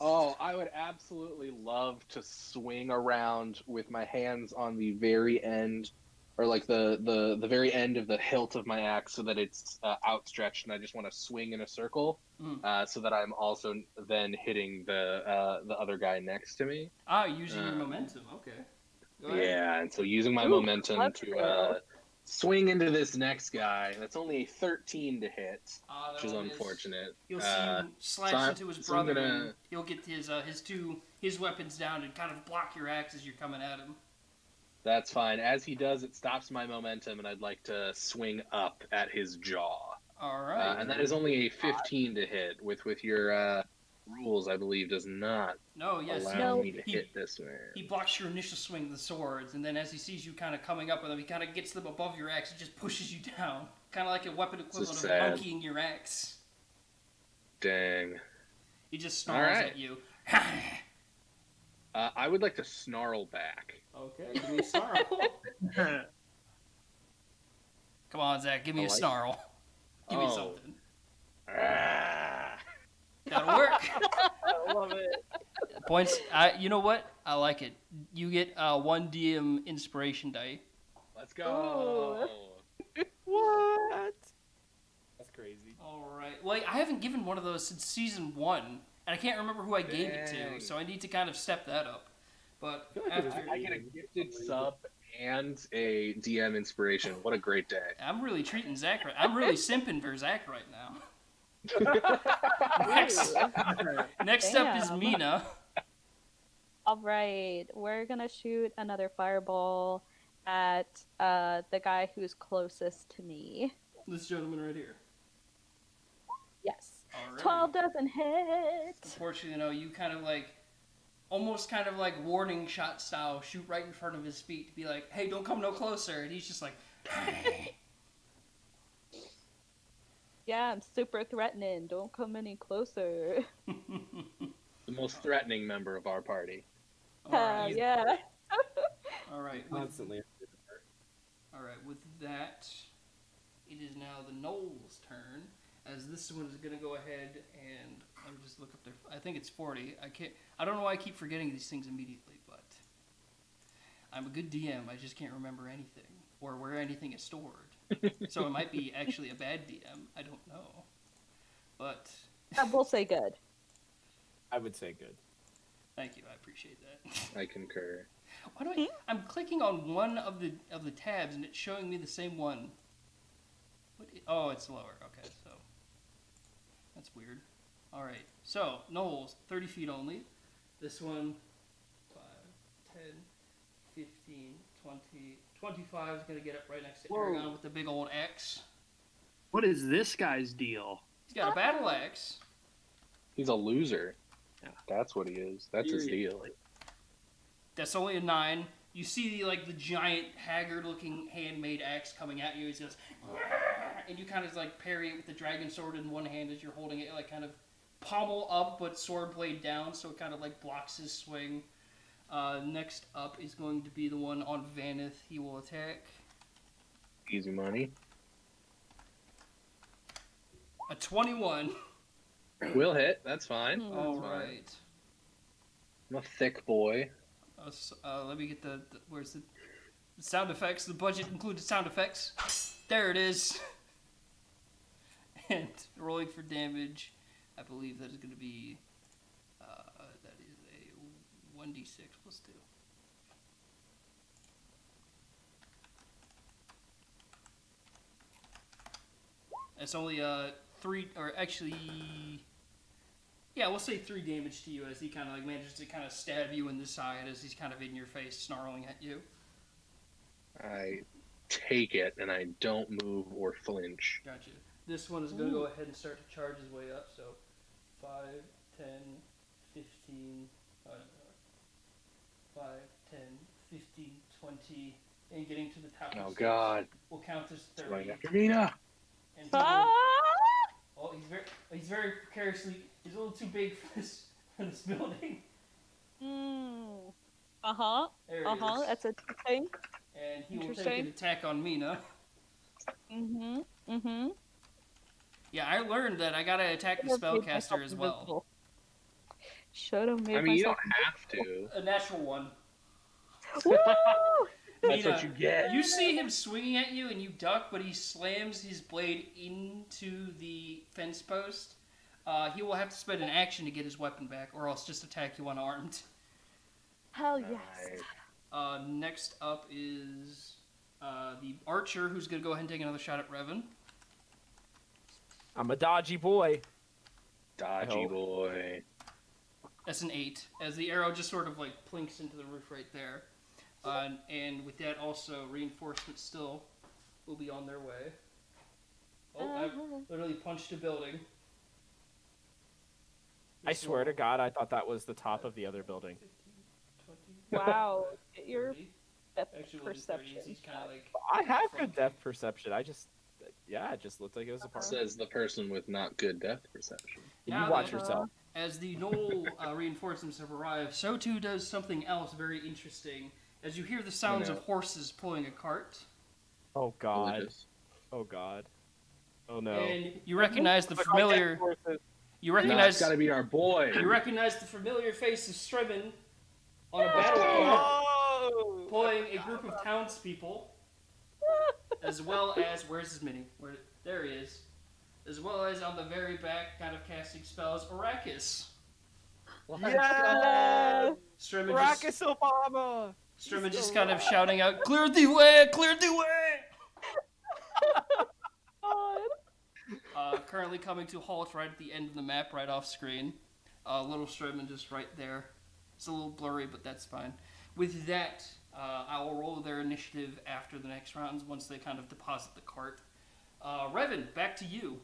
Oh, I would absolutely love to swing around with my hands on the very end, or like the very end of the hilt of my axe, so that it's outstretched, and I just want to swing in a circle, so that I'm also then hitting the other guy next to me. Ah, using your momentum. Okay. Yeah, and so using my momentum to swing into this next guy. That's only a 13 to hit, which is unfortunate. You'll see you slash into his brother, and he'll get his weapons down and kind of block your axe as you're coming at him. That's fine. As he does, it stops my momentum, and I'd like to swing up at his jaw. All right. And that is only a 15 to hit. With your rules, I believe, does not allow me to hit this man. He blocks your initial swing with the swords, and then as he sees you kind of coming up with him, he kind of gets them above your axe and just pushes you down. Kind of like a weapon equivalent of monkeying your axe. Dang. He just snarls at you. I would like to snarl back. Okay, give me a snarl. Come on, Zach, give me a snarl. Give me something. That'll work. I love it. Points. You know what? I like it. You get 1 DM inspiration die. Let's go. What? That's crazy. All right. Well, I haven't given one of those since season 1, and I can't remember who I gave it to, so I need to kind of step that up. But I get a gifted sub and a DM inspiration. What a great day. I'm really treating Zach right. I'm really simping for Zach right now. Next up is Mina. All right, we're gonna shoot another fireball at the guy who's closest to me. This gentleman right here. Yes. Alrighty. 12 doesn't hit. Unfortunately, no, you kind of like, almost kind of like warning shot style, shoot right in front of his feet to be like, hey, don't come no closer. And he's just like, yeah, I'm super threatening. Don't come any closer. The most threatening member of our party. Alright. Yeah. Alright. Constantly. Alright, with that, it is now the Gnolls' turn. As this one is going to go ahead and let me just look up there. I think it's 40. I don't know why I keep forgetting these things immediately, but I'm a good DM. I just can't remember anything or where anything is stored. So it might be actually a bad DM. I don't know. But We'll say good. I would say good. Thank you. I appreciate that. I concur. Why do I'm clicking on one of the tabs and it's showing me the same one. Oh, it's lower. Okay, so that's weird. All right. So, Gnolls, 30 feet only. This one, 5, 10, 15, 20, 25 is going to get up right next to Aragon with the big old axe. What is this guy's deal? He's got a battle axe. He's a loser. Yeah, that's what he is. That's his deal. That's only a 9. You see the giant, haggard-looking handmade axe coming at you. He goes, and you kind of like parry it with the dragon sword in one hand as you're holding it, like kind of pommel up but sword blade down, so it kind of like blocks his swing. Next up is going to be the one on Vanith. He will attack. Easy money. A 21. Will hit. That's fine. All right. I'm a thick boy. Let me get where's the sound effects? The budget included sound effects. There it is. And rolling for damage, I believe that is going to be that is a 1d6 plus 2. It's only 3, or actually, yeah, we'll say 3 damage to you as he kind of like manages to kind of stab you in the side as he's kind of in your face, snarling at you. I take it and I don't move or flinch. Gotcha. This one is going to go ahead and start to charge his way up. So 5, 10, 15, 5, 10, 15, 20, and getting to the top. Oh God! We'll count as 30. Right after Mina. And he's very precariously. He's a little too big for this building. That's a thing. And he will take an attack on Mina. Yeah, I learned that I gotta attack the spellcaster as well. Should have made I mean, you myself don't have to. A natural one. Woo! That's what you get. You see him swinging at you, and you duck, but he slams his blade into the fence post. He will have to spend an action to get his weapon back, or else just attack you unarmed. Hell yes. Next up is the archer, who's going to go ahead and take another shot at Revan. I'm a dodgy boy. Dodgy boy. That's an 8, as the arrow just sort of like plinks into the roof right there. And with that, also reinforcements still will be on their way. Oh, I literally punched a building. I swear to God, I thought that was the top of the other building. 20, Wow, get your 30. depth Actually, we'll do 30s. perception. He's kind of like... I have good depth perception. It just looked like it was a part. Says the person with not good depth perception. You watch yourself. As the Gnoll reinforcements have arrived, so too does something else very interesting. As you hear the sounds of horses pulling a cart. Oh God. Delicious. Oh God. Oh no. And you recognize the familiar... You recognize... It's gotta be our boy. You recognize the familiar face of Striven on a battle cart, pulling a group of townspeople, as well as... Where's his mini? There he is. As well as on the very back, kind of casting spells, Arrakis. Yeah! Arrakis Obama! Striven just kind of shouting out, "Clear the way! Clear the way!" Currently coming to a halt right at the end of the map, right off screen. Little Striven just right there. It's a little blurry, but that's fine. With that, I will roll their initiative after the next rounds once they kind of deposit the cart. Revan, back to you.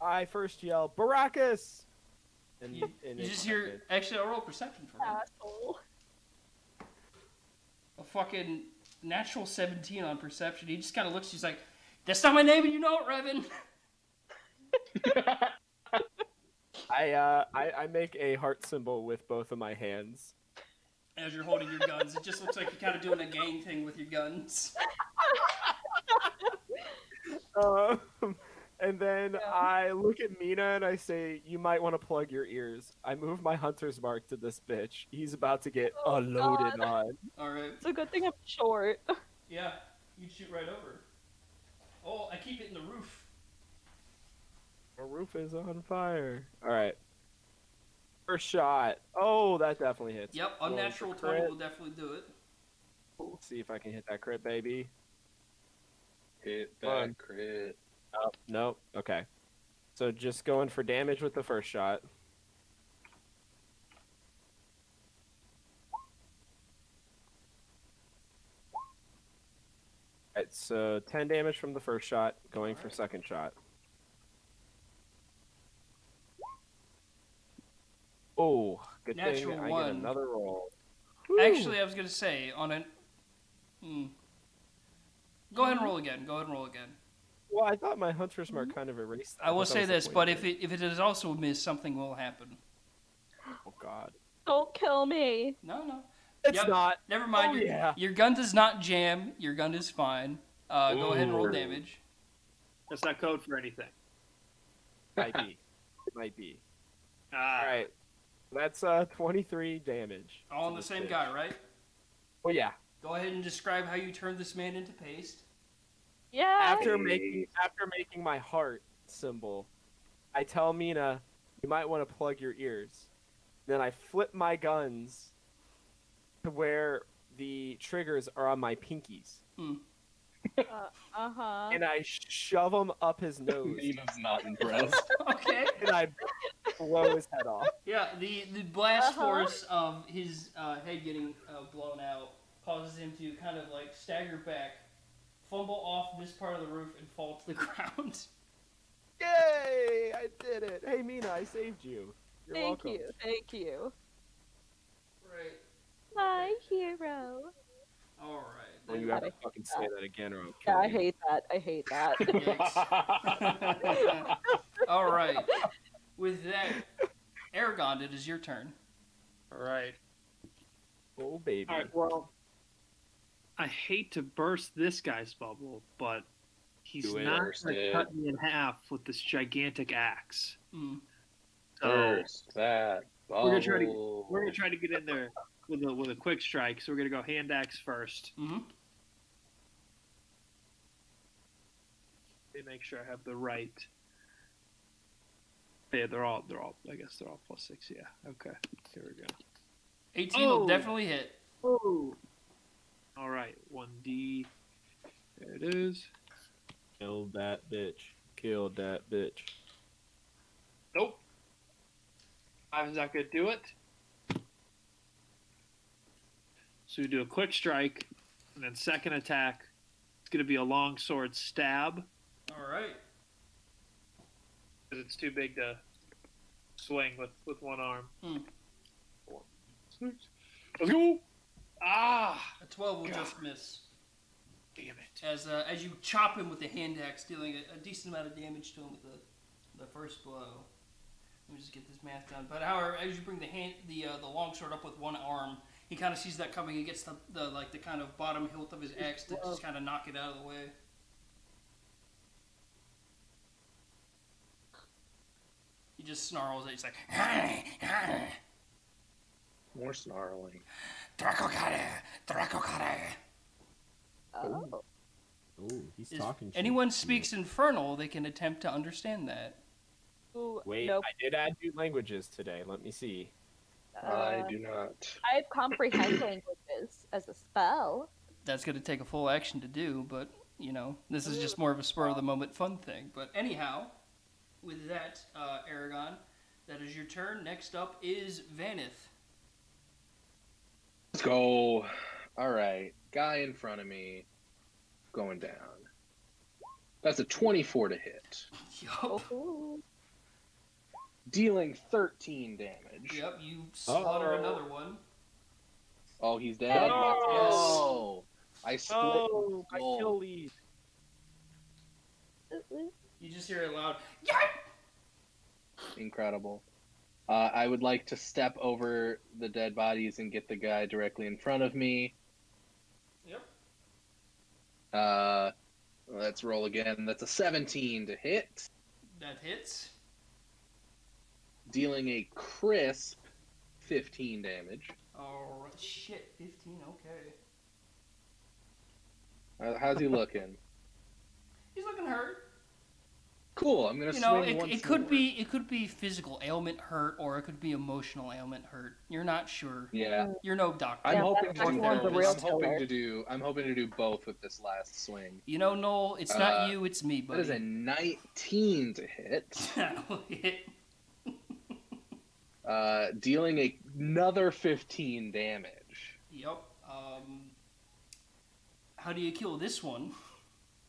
I first yell, Baracus! You just hear... Actually, I'll roll perception for me. Asshole. A fucking natural 17 on perception. He just kind of looks, he's like, "That's not my name and you know it, Revan." I make a heart symbol with both of my hands. As you're holding your guns, it just looks like you're kind of doing a gang thing with your guns. And then I look at Mina and I say, "You might want to plug your ears." I move my hunter's mark to this bitch. He's about to get unloaded on. Alright. It's a good thing I'm short. Yeah, you shoot right over. Oh, I keep hitting the roof. The roof is on fire. Alright. First shot. Oh, that definitely hits. Yep, unnatural 20 will definitely do it. Let's see if I can hit that crit, baby. Hit that crit. Oh, nope. Okay. So just going for damage with the first shot. Alright, so 10 damage from the first shot, going for second shot. Oh, good Natural thing I one. get another roll. Actually, I was going to say, on an... Go ahead and roll again. Go ahead and roll again. Well, I thought my hunter's mark kind of erased that. I will say this, but if it is also missed, something will happen. Oh, God. Don't kill me. No. It's not. Never mind. Your gun does not jam. Your gun is fine. Go ahead and roll damage. That's not code for anything. Might be. It might be. All right. That's 23 damage. All on the same guy, right? Well, yeah. Go ahead and describe how you turned this man into paste. Yeah. After making my heart symbol, I tell Mina, "You might want to plug your ears." Then I flip my guns to where the triggers are on my pinkies. And I shove them up his nose. Mina's not impressed. Okay. And I blow his head off. Yeah, the blast force of his head getting blown out causes him to kind of like stagger back, fumble off this part of the roof, and fall to the ground. Yay! I did it. Hey, Mina, I saved you. You're Thank welcome. Thank you. Right. My hero. All right. When you ever fucking say that again, or I'll Yeah, kill I you. hate that. I hate that. All right. With that, Aragon, it is your turn. All right. Oh, baby. All right. Well, I hate to burst this guy's bubble, but he's Do it. not First going to it. cut me in half with this gigantic axe. Mm. So First that we're gonna try to bubble. get in there with a quick strike. So we're gonna go hand axe first. Mm-hmm. They make sure I have the right. Yeah, they're all. I guess they're all +6. Yeah. Okay. Here we go. 18 will definitely hit. Oh. All right. 1D. There it is. Kill that bitch. Kill that bitch. Nope. 5 is not gonna do it. So we do a quick strike, and then second attack. It's gonna be a long sword stab. All right. Because it's too big to swing with one arm. Hmm. 4, 6. Let's go! Ah! A 12 will God. just miss. Damn it. As you chop him with the hand axe, dealing a decent amount of damage to him with the first blow. Let me just get this math done. But however, as you bring the longsword up with one arm, he kind of sees that coming. He gets the kind of bottom hilt of his axe to just kind of knock it out of the way. He just snarls. He's like, More snarling. Drakokare, Drakokare. Oh. Ooh, he's If talking shit. anyone speaks Infernal, they can attempt to understand that. Ooh, Wait, nope. I did add new languages today. Let me see. I do not. I have comprehend languages as a spell. That's going to take a full action to do, but, you know, this is just more of a spur-of-the-moment fun thing. But anyhow, with that, Aragon, that is your turn. Next up is Vanith. Let's go. All right, guy in front of me, going down. That's a 24 to hit, Yup. Oh. dealing 13 damage. Yep, you slaughter another one. Oh, he's dead. Oh. I split Oh, my his skull. kill lead. You just hear it loud. Incredible. I would like to step over the dead bodies and get the guy directly in front of me. Yep. Let's roll again. That's a 17 to hit, That hits. dealing a crisp 15 damage. Oh, shit. 15, okay. How's he looking? He's looking hurt. Cool. I'm gonna You know, swing once it could more. be physical ailment hurt, or it could be emotional ailment hurt. You're not sure. Yeah, You're no doctor. I'm Yeah, hoping to that's do one's a both. real I'm hoping to do both with this last swing. You know, Noel, it's not you, it's me, That buddy. is a 19 to hit, That'll hit. dealing another 15 damage. Yep. How do you kill this one?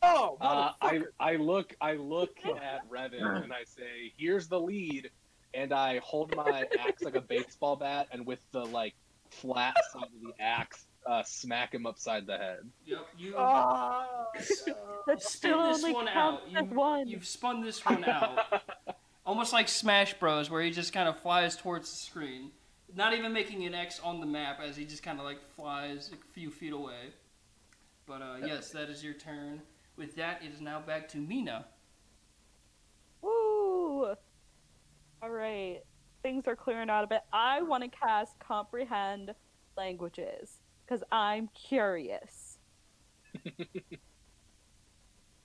Oh, motherfucker. I look at Revan and I say, "Here's the lead," and I hold my axe like a baseball bat, and with the flat side of the axe, smack him upside the head. Yep. You That spin still this only one counts out. as one. You've spun this one out. Almost like Smash Bros, where he just kind of flies towards the screen, not even making an X on the map, as he just kind of flies a few feet away. But yes, that is your turn. With that, it is now back to Mina. Woo! Alright. Things are clearing out a bit. I want to cast Comprehend Languages, because I'm curious.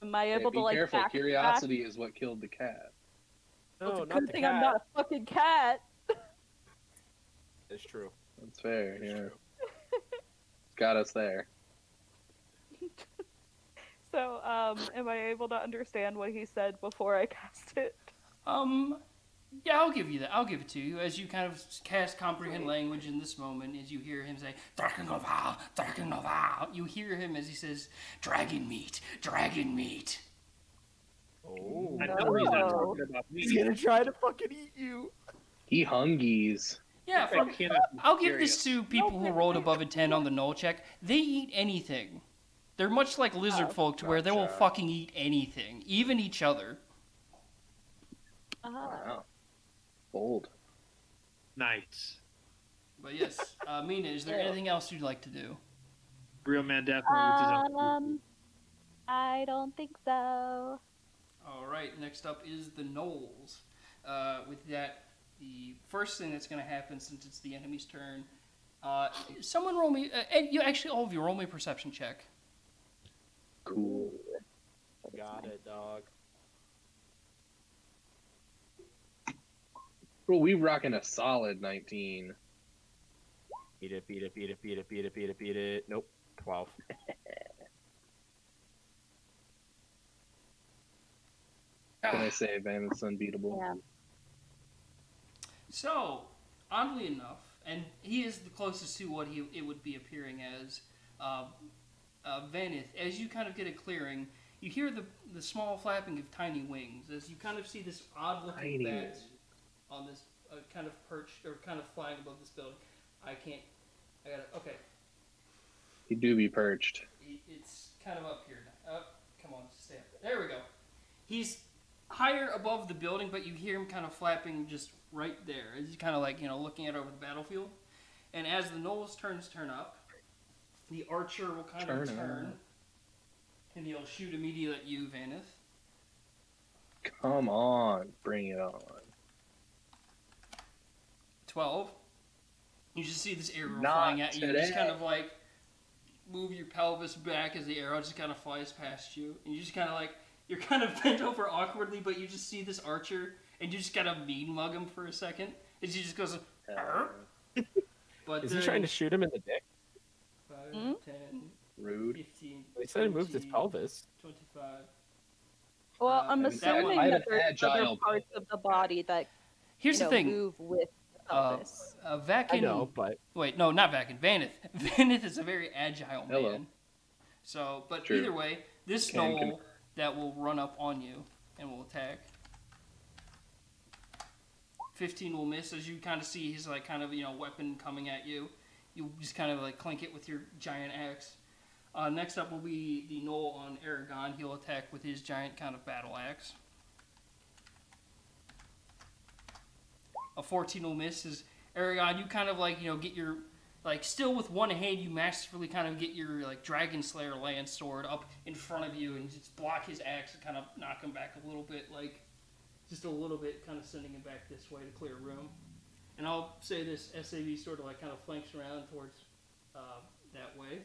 Am I able Be to, careful. back Curiosity is what killed the cat. No, It's a not good the thing cat. I'm not a fucking cat. It's true. That's fair. It's Yeah, true. got us there. So, am I able to understand what he said before I cast it? Yeah, I'll give you that. I'll give it to you. As you kind of cast Comprehend Language in this moment, as you hear him say, Drakengoval, Drakengoval, you hear him as he says, Dragon meat, Dragon meat. Oh. I know he's not No. talking about He's me. gonna try to fucking eat you. He hungies. Yeah, I cannot be I'll give serious. this to people who rolled above a 10 on the Null check. They eat anything. They're much like lizard folk to where they will gotcha. fucking eat anything, even each other. Wow. Bold. Nice. But yes, Mina, is there anything else you'd like to do? Real man definitely with his own. I don't think so. All right, next up is the Gnolls. With that, the first thing that's going to happen, since it's the enemy's turn, someone roll me. You actually, all of you roll me a perception check. Cool. Got it, dog. Bro, we rocking a solid 19. Beat it, beat it, beat it, beat it, beat it, beat it, beat it. Nope, 12. What can I say, man? It's unbeatable. Yeah. So, oddly enough, and he is the closest to what it would be appearing as, Vanith, as you kind of get a clearing, you hear the small flapping of tiny wings as you kind of see this odd-looking bat on this kind of perched or kind of flying above this building. Okay. He do be perched. It's kind of up here now. Oh, come on, stay up there. There we go. He's higher above the building, but you hear him kind of flapping just right there. He's kind of like, looking out over the battlefield. And as the Gnolls turn up, the archer will kind of turn. And he'll shoot immediately at you, Vanith. Come on, bring it on. 12. You just see this arrow flying at you. You just kind of like move your pelvis back as the arrow just kind of flies past you. And you just kind of like, you're kind of bent over awkwardly, but you just see this archer and you just kind of mean mug him for a second. As he just goes, But is he trying to shoot him in the dick? 5, 10, Rude. 15, He said he moved his pelvis. 25. Well, I'm assuming that there's other parts of the body that Here's the thing. Move with the pelvis. Vakin. I know, but wait, no, not Vakin. Vanith. Vanith is a very agile man. Hello. So, but True. either way, this Gnoll that will run up on you and will attack. 15 will miss as you kind of see his weapon coming at you. You just kind of like clink it with your giant axe. Next up will be the Gnoll on Aragon. He'll attack with his giant kind of battle axe. A 14 will miss as Aragon, you kind of get your, still with one hand, you masterfully kind of get your, Dragon Slayer Lance Sword up in front of you and just block his axe and kind of knock him back a little bit, just a little bit, kind of sending him back this way to clear room. And I'll say this SAV sort of, kind of flanks around towards that way.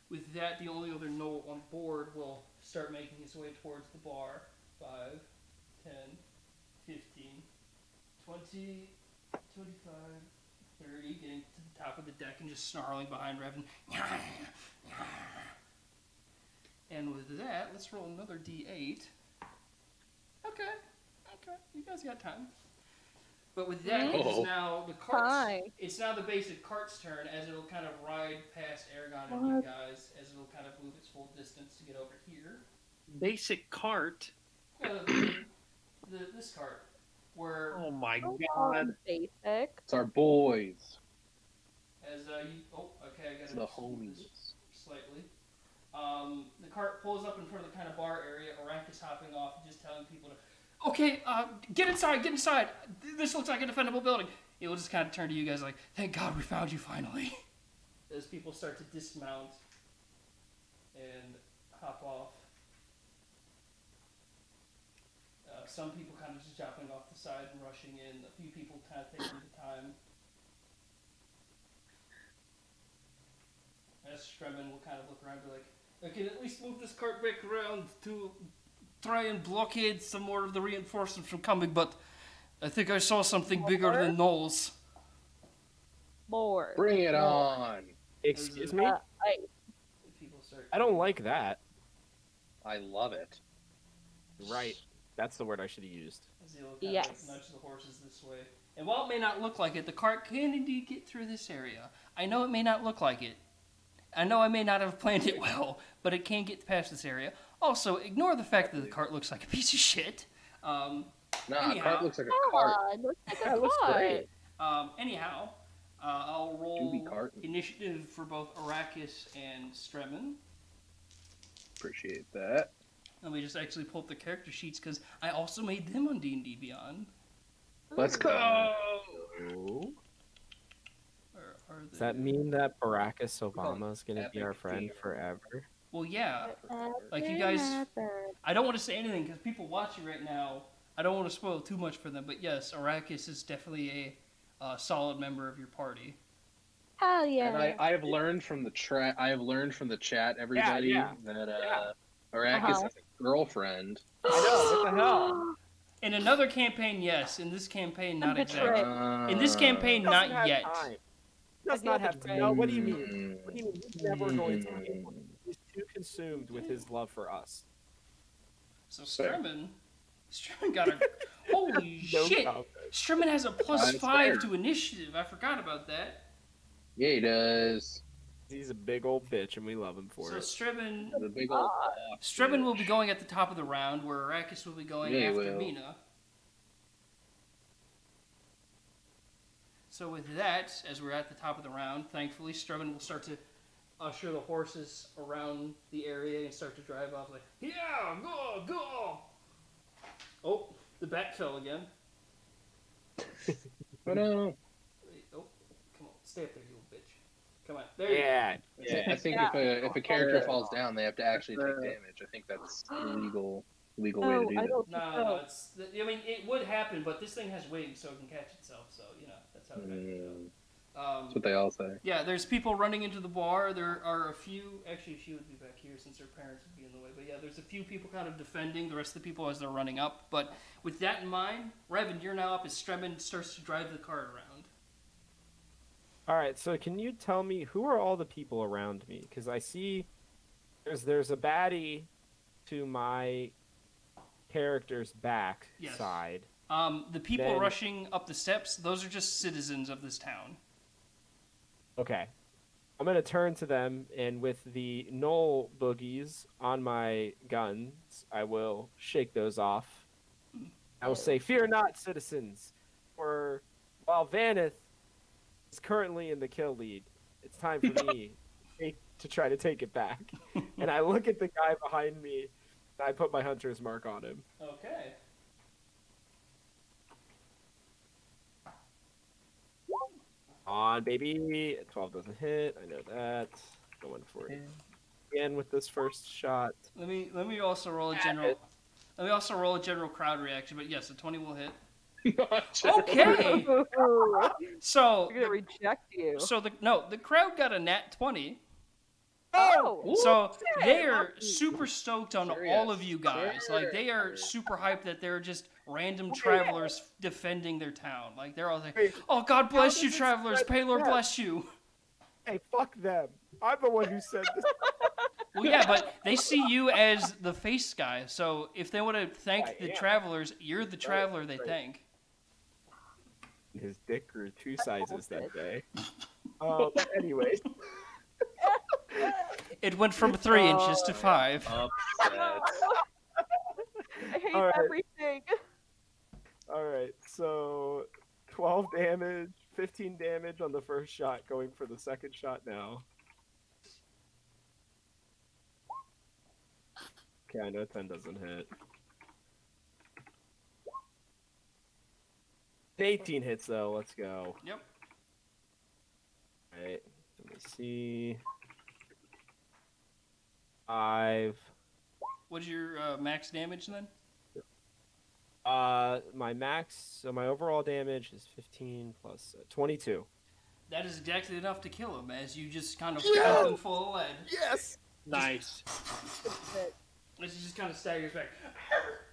With that, the only other Gnoll on board will start making his way towards the bar. 5, 10, 15, 20, 25, 30, getting to the top of the deck and just snarling behind Revan. And with that, let's roll another D8. Okay, you guys got time. But with that, it is now the cart's. It's now the basic cart's turn as it'll kind of ride past Aragon and you guys as it'll kind of move its full distance to get over here. Basic cart? This cart. Where oh my god. Basic. It's our boys. As okay, I got it's the homies. Slightly. The cart pulls up in front of the kind of bar area. Arrakis hopping off and just telling people to, okay, get inside. This looks like a defendable building. It will just kind of turn to you guys like, thank God we found you finally. As people start to dismount and hop off. Some people kind of just jumping off the side and rushing in. A few people kind of taking the time. As Stremmen will kind of look around and be like, I can at least move this cart back around to try and blockade some more of the reinforcements from coming, but I think I saw something bigger than Gnolls. More. Bring it on. Excuse me? I don't like that. I love it. Right. That's the word I should have used. Yes. Nudge the horses this way. And while it may not look like it, the cart can indeed get through this area. I know it may not look like it. I know I may not have planned it well, but it can get past this area. Also, ignore the fact that the cart looks like a piece of shit. The cart looks like a cart. That looks great. Anyhow, I'll roll initiative for both Arrakis and Stremmen. Appreciate that. Let me just actually pull up the character sheets because I also made them on D&D Beyond. Let's go! Does that mean that Baracus Obama is going to be our friend forever? Well, yeah. Like, you guys... I don't want to say anything, because people watching right now, I don't want to spoil too much for them, but yes, Arrakis is definitely a solid member of your party. Hell yeah! And I have learned from the chat, everybody, that Arrakis has a girlfriend. I know. What the hell? In another campaign, yes. In this campaign, not exactly. In this campaign, not yet. Does not have to know. What do you mean? What do you mean? He's never going to be able to. He's too consumed with his love for us. So Stremmen got a holy shit! Stremmen has a +5 to initiative. I forgot about that. Yeah, he does. He's a big old bitch, and we love him for it. So Stremmen will be going at the top of the round, where Arrakis will be going after Mina. So with that, as we're at the top of the round, thankfully, Stremmen will start to usher the horses around the area and start to drive off like, yeah, go! Oh, the bat fell again. Oh no. Wait, oh, come on, stay up there, you little bitch. Come on, there you go. Yeah, I think if a character falls down, they have to actually take damage. I think that's legal way to do that. No, I mean, it would happen, but this thing has wings, so it can catch itself, so, you know, that's how it happens. That's what they all say. Yeah, there's people running into the bar. There are a few... Actually, she would be back here since her parents would be in the way. But yeah, there's a few people kind of defending the rest of the people as they're running up. But with that in mind, Revan, you're now up as Stremmen starts to drive the cart around. Alright, so can you tell me who are all the people around me? Because I see there's a baddie to my character's back side. The people rushing up the steps, those are just citizens of this town. Okay. I'm going to turn to them, and with the Gnoll boogies on my guns, I will shake those off. I will say, "Fear not, citizens, for while Vaneth is currently in the kill lead, it's time for me to try to take it back." And I look at the guy behind me, and I put my hunter's mark on him. Okay. On, baby. 12 doesn't hit. I know that. Going for it again with this first shot. Let me also roll a general. Let me also roll a general crowd reaction. But yes, a 20 will hit. Okay. So I'm gonna reject you. So the crowd got a nat 20. Oh! So they're super stoked on all of you guys. Like, they are super hyped that they're just random travelers defending their town. Like, they're all like, "Oh, God bless you, travelers. Paylor bless you." Hey, fuck them. I'm the one who said this. Well, yeah, but they see you as the face guy. So if they want to thank the travelers, you're the traveler they thank. His dick grew 2 sizes that day. Anyways. It went from 3 inches to 5. I hate everything. Alright, so 12 damage, 15 damage on the first shot, going for the second shot now. Okay, I know 10 doesn't hit. 18 hits though, let's go. Yep. Alright, let me see. 5. What's your max damage then? My max, so my overall damage is 15 plus 22. That is exactly enough to kill him, as you just kind of pump him full of lead. Yes! Nice. As he just kind of staggers back,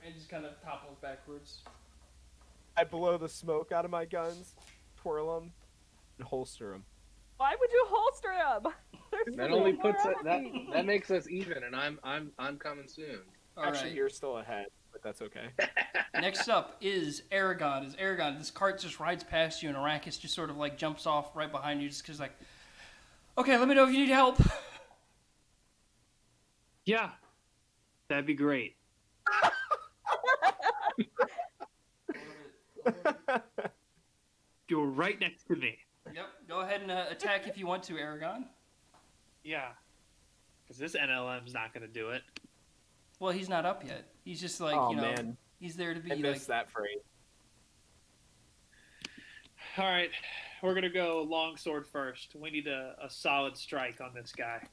and just kind of topples backwards. I blow the smoke out of my guns, twirl them, and holster them. Why would you holster him? That only puts it, that makes us even, and I'm coming soon. Actually, you're still ahead, but that's okay. Next up is Aragon. This cart just rides past you, and Arrakis just sort of like jumps off right behind you, just because like, okay, let me know if you need help. Yeah, that'd be great. You're right next to me. Yep, go ahead and attack if you want to, Aragon. Yeah, because this NLM's not going to do it. Well, he's not up yet. He's just like, man. He's there to be I missed that phrase. All right, we're going to go longsword first. We need a solid strike on this guy.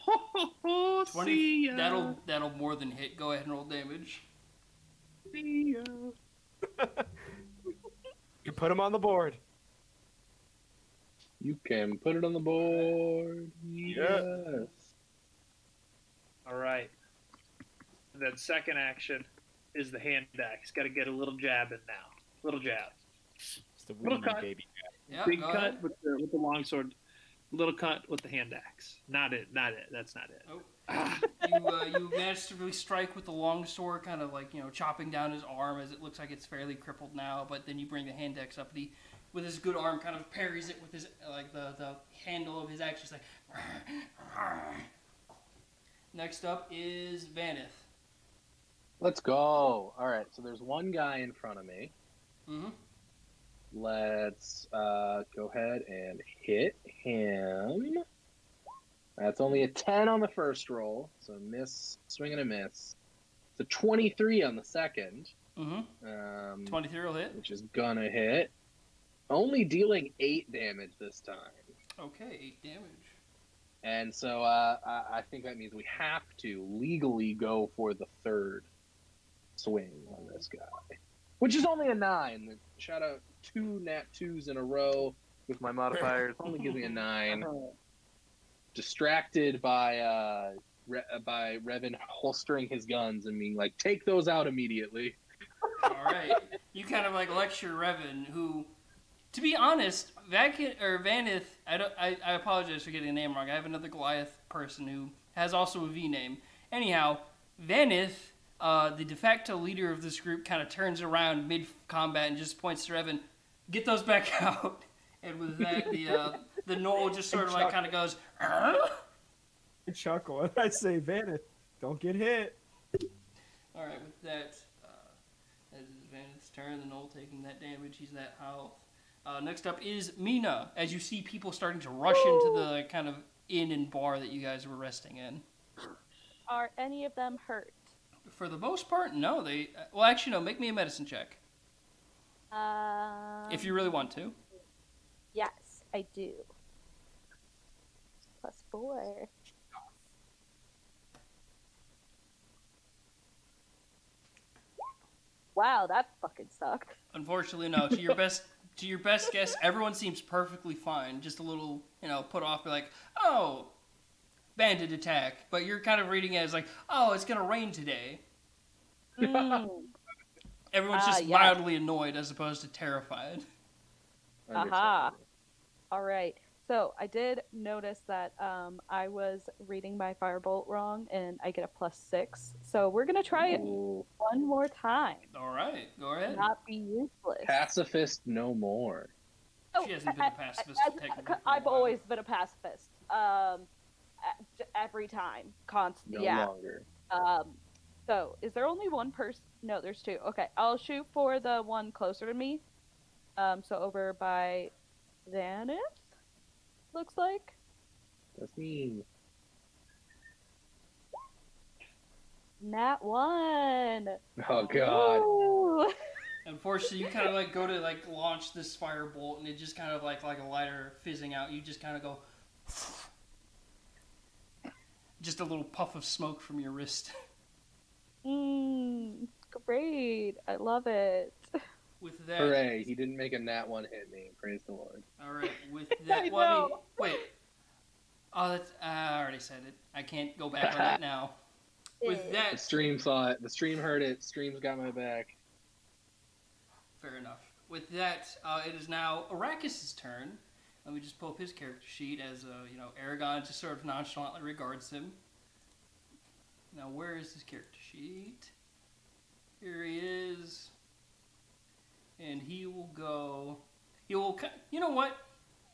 Oh, 20. see ya. That'll more than hit. Go ahead and roll damage. See ya. You put him on the board. You can put it on the board. Yeah. Yes. All right. And then second action is the hand axe. Got to get a little jab in now. Little jab. It's the Little weenie cut. baby. Yeah, Big go cut ahead. with the long sword. Little cut with the hand axe. Not it. Not it. That's not it. Oh. You managed to really strike with the long sword, kind of like, chopping down his arm as it looks like it's fairly crippled now. But then you bring the hand axe up, and he, with his good arm, kind of parries it with his the handle of his axe. Just like. Next up is Vanith. Let's go. All right, so there's one guy in front of me. Mm-hmm. Let's go ahead and hit him. That's only a 10 on the first roll, so miss, swing and a miss. It's a 23 on the second. Mm-hmm. 23 will hit. Which is gonna hit. Only dealing 8 damage this time. Okay, 8 damage. And so I think that means we have to legally go for the third swing on this guy. Which is only a 9. Shout out 2 nat 2s in a row with my modifiers. Only gives me a 9. Distracted by Revan holstering his guns and being like, take those out immediately. Alright. You kind of like lecture Revan, who, to be honest, Vanith, I apologize for getting the name wrong. I have another Goliath person who has also a V name. Anyhow, Vanith, the de facto leader of this group, kind of turns around mid-combat and just points to Revan, get those back out. And with that, the Gnoll just sort of like kind of goes, I chuckle and I say, Vanith, don't get hit. Alright, with that, that is Vanith's turn. The Gnoll taking that damage. He's that health. Next up is Mina, as you see people starting to rush into the kind of inn and bar that you guys were resting in. Are any of them hurt? For the most part, no. Well, actually, no. Make me a medicine check. If you really want to. Yes, I do. +4. Wow, that fucking sucked. Unfortunately, no. To your best guess, everyone seems perfectly fine. Just a little, put off. Be like, oh, bandit attack. But you're kind of reading it as like, oh, it's gonna rain today. Everyone's just mildly annoyed as opposed to terrified. Aha. All right. So I did notice that I was reading my firebolt wrong, and I get a +6. So we're gonna try it one more time. All right, go ahead. Not be useless. Pacifist no more. She hasn't been a pacifist. Technically, I've always been a pacifist. Every time, constant. No longer. So is there only one person? No, there's 2. Okay, I'll shoot for the one closer to me. So over by Xanith, looks like. That's me. Nat 1. Oh god. Ooh. Unfortunately, you kind of like go to like launch this firebolt, and it just kind of like a lighter fizzing out. You just kind of go, just a little puff of smoke from your wrist. Great. I love it. With that, Hooray! He didn't make a nat 1 hit me. Praise the Lord. all right. With that, well, I mean, wait. Oh, that's I already said it. I can't go back on that now. With The that, stream saw it. The stream heard it. Stream's got my back. fair enough. With that, it is now Arrakis' turn. Let me just pull up his character sheet as Aragon just sort of nonchalantly regards him. Now, where is his character sheet? Here he is. And he will go... He will... You know what?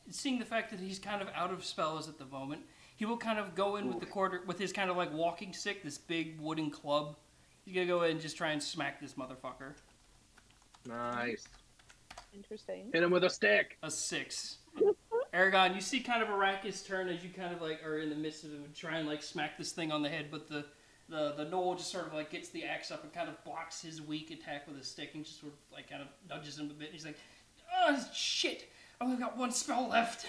Seeing the fact that he's kind of out of spells at the moment, he will kind of go in with his kind of like walking stick, this big wooden club. He's gonna go in and just try and smack this motherfucker. Nice. Interesting. Hit him with a stick. A 6. Aragon, you see kind of Arrakis' turn as you kind of like are in the midst of trying to like smack this thing on the head, but the Gnoll just sort of like gets the axe up and kind of blocks his weak attack with a stick and just sort of like kind of nudges him a bit. And he's like, oh shit, I've only got 1 spell left.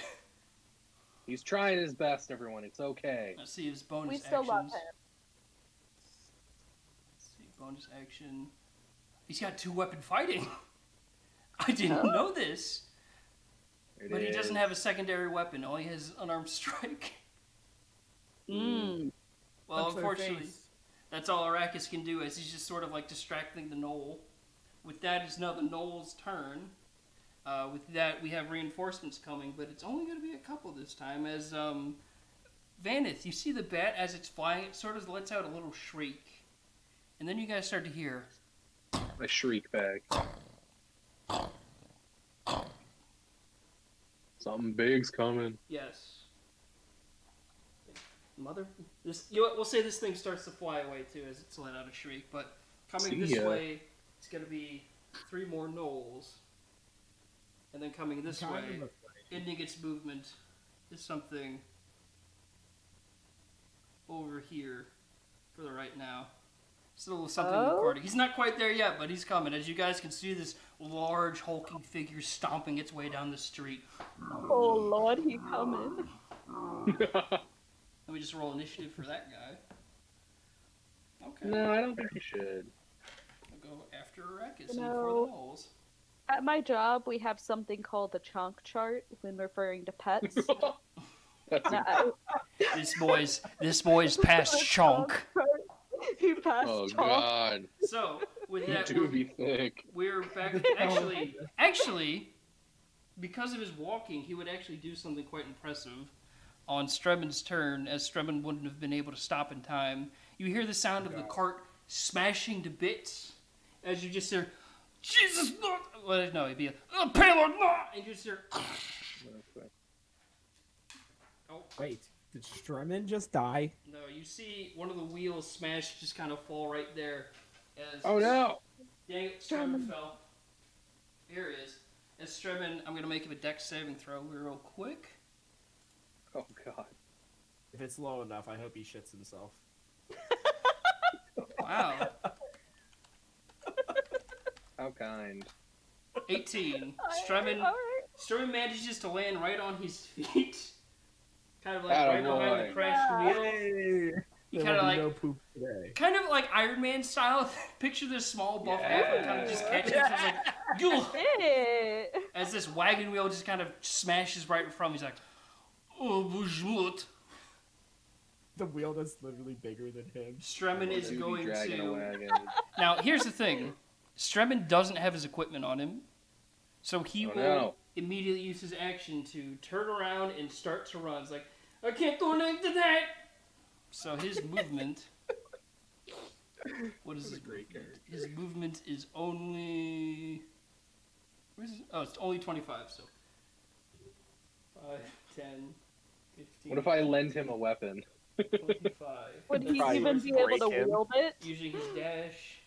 He's trying his best, everyone. It's okay. Let's see his bonus We actions. still love him. Let's see, bonus action. He's got 2-weapon fighting. I didn't know this. But he doesn't have a secondary weapon. All he has is unarmed strike. Mm. Well, Punch their unfortunately, face. that's all Arrakis can do, as he's just sort of like distracting the Gnoll. With that, it's now the Gnoll's turn. With that, we have reinforcements coming, but it's only going to be a couple this time, as, Vanith, you see the bat as it's flying, it sort of lets out a little shriek. And then you guys start to hear... A shriek bag. Something big's coming. Yes. Mother... This, you know what, we'll say this thing starts to fly away, too, as it's let out a shriek, but coming this way, it's going to be 3 more Gnolls. And then coming this way, ending its movement, is something over here for the right now. Still something recording. He's not quite there yet, but he's coming. As you guys can see, this large hulking figure stomping its way down the street. Oh Lord, he coming. Let me just roll initiative for that guy. Okay. No, I don't think you should. I'll go after Arrakis No. and for the Gnolls. At my job, we have something called the chonk chart when referring to pets. That's No, This boy's past chonk. He passed oh chonk. God, So with you that, do be thick. we're back. Actually, because of his walking, he would actually do something quite impressive on Stremin's turn, as Stremin wouldn't have been able to stop in time. You hear the sound of the cart smashing to bits as you just hear, Jesus, no! Well, no, it'd be a payload, no! And you just hear, oh. Wait, did Stremin just die? No, you see one of the wheels smash, just kind of fall right there. As Oh no! Dang it, Stremin fell. Here he is. As Stremin, I'm going to make him a dex saving throw real quick. Oh God! If it's low enough, I hope he shits himself. Wow. How kind. 18. Stremin All right. Stremin manages to land right on his feet. Kind of like Atta right behind boy. the crashed wheel. Hey, He there kind of will be like, no poop today. kind of like Iron Man style. Picture this small buff athlete kind of just catches himself like, "Gah!" Hey. As this wagon wheel just kind of smashes right in front of him. He's like, oh, bonjour. The wheel that's literally bigger than him. Stremin is Dude, going dragging a to... wagon. Now, here's the thing. Stremin doesn't have his equipment on him. So he will immediately use his action to turn around and start to run. It's like, I can't do anything to that! So his movement... What is his movement? His movement is only... Where's his... Oh, it's only 25, so... 5, 10, 15... What if I lend him a weapon? 25... Would he Probably even just be able break to him. wield it? Using his dash...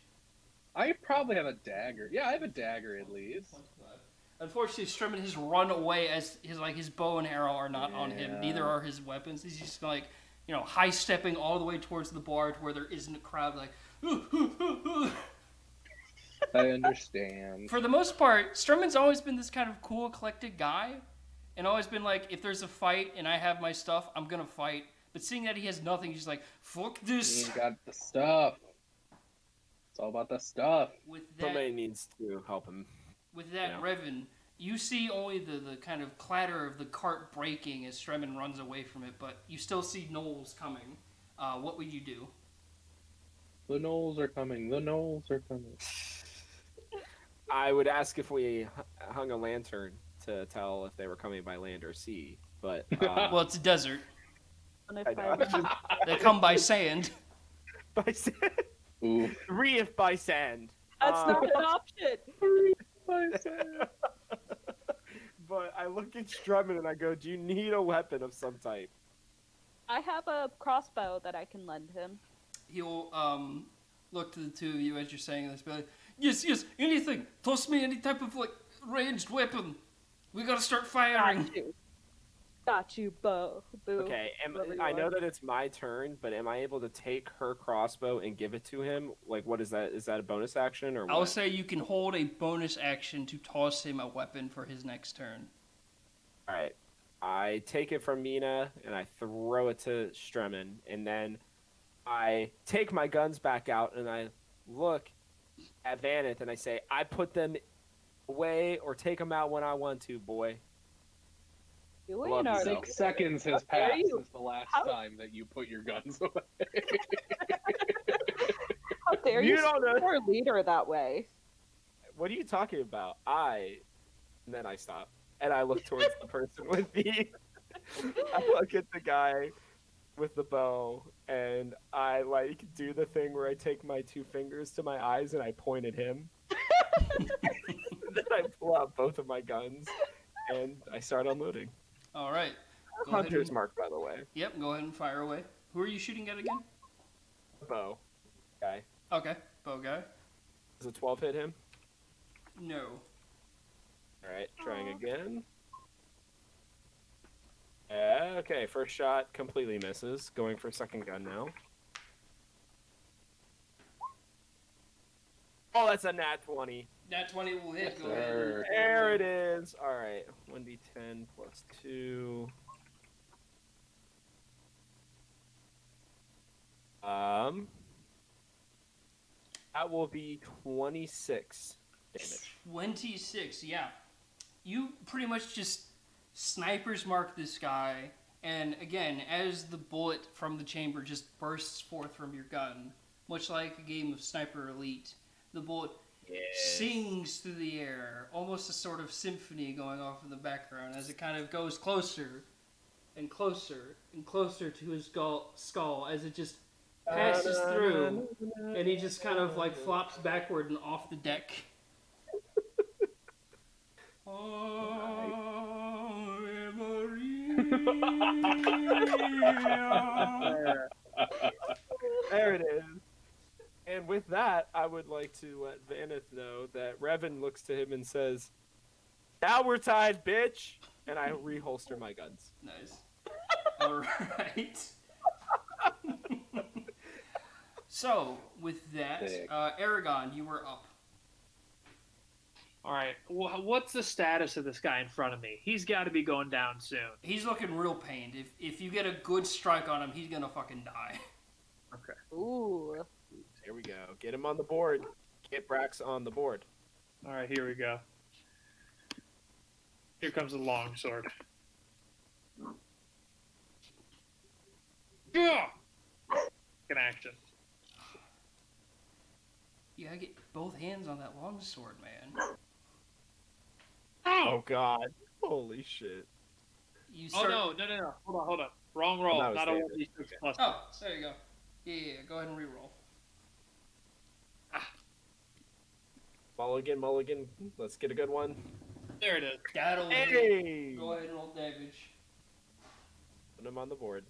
I probably have a dagger. Yeah, I have a dagger at least. 25. Unfortunately, Stremin has run away as his bow and arrow are not on him. Yeah. Neither are his weapons. He's just like, high stepping all the way towards the bar to where there isn't a crowd. Like, I understand. for the most part, Stremin's always been this kind of cool, eclectic guy, and always been like, if there's a fight and I have my stuff, I'm gonna fight. But seeing that he has nothing, he's just like, fuck this. You got the stuff. It's all about the stuff. With that, Somebody needs to help him. with that, Yeah. Revan, you see only the kind of clatter of the cart breaking as Stremin runs away from it, but you still see Gnolls coming. What would you do? The Gnolls are coming. The Gnolls are coming. I would ask if we hung a lantern to tell if they were coming by land or sea, but Well, it's a desert. And if I know. They come by sand. by sand. Ooh. Reef by sand. That's not an option. But I look at Stremin and I go, "Do you need a weapon of some type?" I have a crossbow that I can lend him. He'll look to the two of you as you're saying this, be like, yes, anything. Toss me any type of ranged weapon. We gotta start firing. Got you, Bo. Boo. Okay, Whatever you I know want. that it's my turn, but am I able to take her crossbow and give it to him? Like, what is that? Is that a bonus action or what? I'll say you can hold a bonus action to toss him a weapon for his next turn. All right, I take it from Mina and I throw it to Stremen, and then I take my guns back out and I look at Vaneth and I say, I put them away or take them out when I want to, boy. Julian, are 6 seconds has passed since the last time that you put your guns away. How dare you don't know. our leader that way? What are you talking about? And then I stop and I look towards the person with me. I look at the guy with the bow and I like do the thing where I take my 2 fingers to my eyes and I point at him. Then I pull out both of my guns and I start unloading. All right. Hunter's mark, by the way. Yep, go ahead and fire away. Who are you shooting at again? Bow guy. Okay, bow guy. Does a 12 hit him? No. Alright, trying again. Okay, first shot completely misses. Going for second gun now. Oh, that's a nat 20. Nat 20 will hit. Go Sir. ahead. There it is. Alright, 1d10 plus 2. That will be 26 damage. 26, yeah. You pretty much just snipers mark this guy, and again, as the bullet from the chamber just bursts forth from your gun, much like a game of Sniper Elite, the bullet sings through the air, almost a sort of symphony going off in the background as it kind of goes closer and closer and closer to his skull as it just passes through, and he just kind of like flops backward and off the deck. There it is. And with that, I would like to let Vaneth know that Revan looks to him and says, "Now we're tied, bitch!" And I reholster my guns. Nice. Alright. So, with that, Aragon, you were up. All right. What's the status of this guy in front of me? He's got to be going down soon. He's looking real pained. If you get a good strike on him, he's gonna fucking die. Okay. Ooh. Here we go. Get him on the board. Get Brax on the board. All right, here we go. Here comes the longsword. Yeah. Good action. You gotta get both hands on that longsword, man. Oh God! Holy shit! You start... Oh no! Hold on. Wrong roll. Well, Not a 1d6 plus. Oh, there you go. Yeah. Go ahead and reroll. Mulligan. Let's get a good one. There it is. That'll Hey! Go ahead and roll damage. Put him on the board.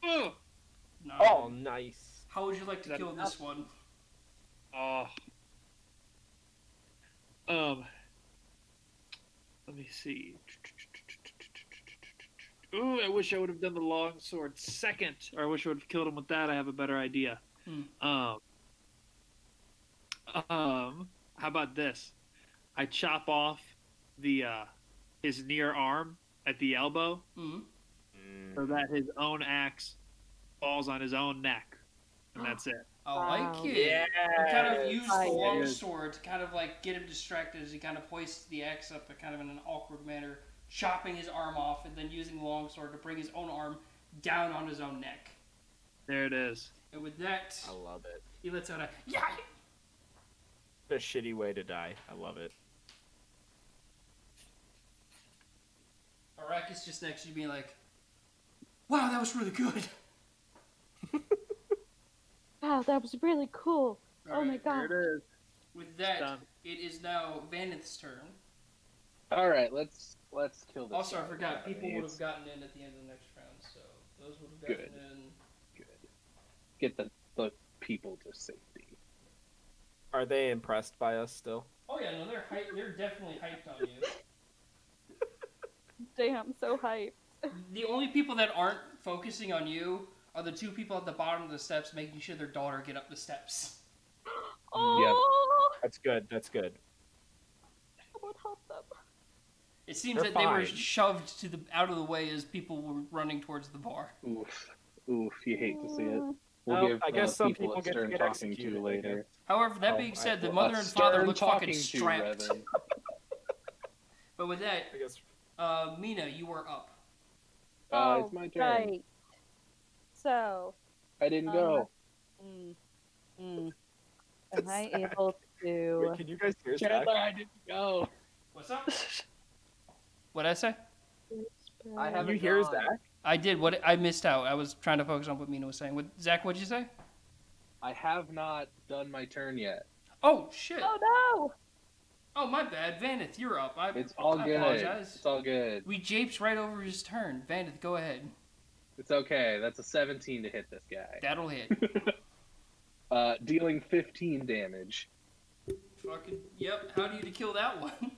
Oh. No. Oh, nice. How would you like to kill this one? Let me see. Ooh, I wish I would have done the longsword second, or I wish I would have killed him with that. I have a better idea. How about this? I chop off the his near arm at the elbow, so that his own axe falls on his own neck, and that's it. I like it. Yeah. You kind of use the longsword to kind of like get him distracted as he kind of hoists the axe up, kind of in an awkward manner, chopping his arm off, and then using the longsword to bring his own arm down on his own neck. There it is. And with that, I love it. he lets out a yeah. A shitty way to die. I love it. Arrakis just next to you being like, wow, that was really good. Wow, that was really cool. All oh my right, god. There it is. With that, Done. it is now Vanith's turn. All right, let's kill this. Also, I guy. forgot, people would It's have gotten in at the end of the next round, so those would have gotten Good. in. good. Get the people to safety. Are they impressed by us still? Oh yeah, no, they're definitely hyped on you. Damn, so hyped. The only people that aren't focusing on you are the two people at the bottom of the steps making sure their daughter get up the steps. Oh, That's good. That's good. Someone help them. It seems They're that they were fine. shoved to the out of the way as people were running towards the bar. Oof. Oof. You hate to see it. We'll Well, give I guess some people people a get to stern get talking executed to later. However, that Oh, being said, the well, mother A and father stern look fucking talking to, strapped. Revan. But with that, I guess. Mina, you are up. It's my turn. Right. So, I didn't go. am I able to? Wait, can you guys hear Zach? Chandler, I didn't go. What's up? What'd I say? I Can haven't you hear gone. Zach? I did. What I missed out. I was trying to focus on what Mina was saying. Zach, what'd you say? I have not done my turn yet. Oh shit. Oh no! Oh my bad. Vanith, you're up. It's all I good. apologize. It's all good. We japed right over his turn. Vanith, go ahead. It's okay. That's a 17 to hit this guy. That'll hit. Dealing 15 damage. Fucking yep. How do you kill that one?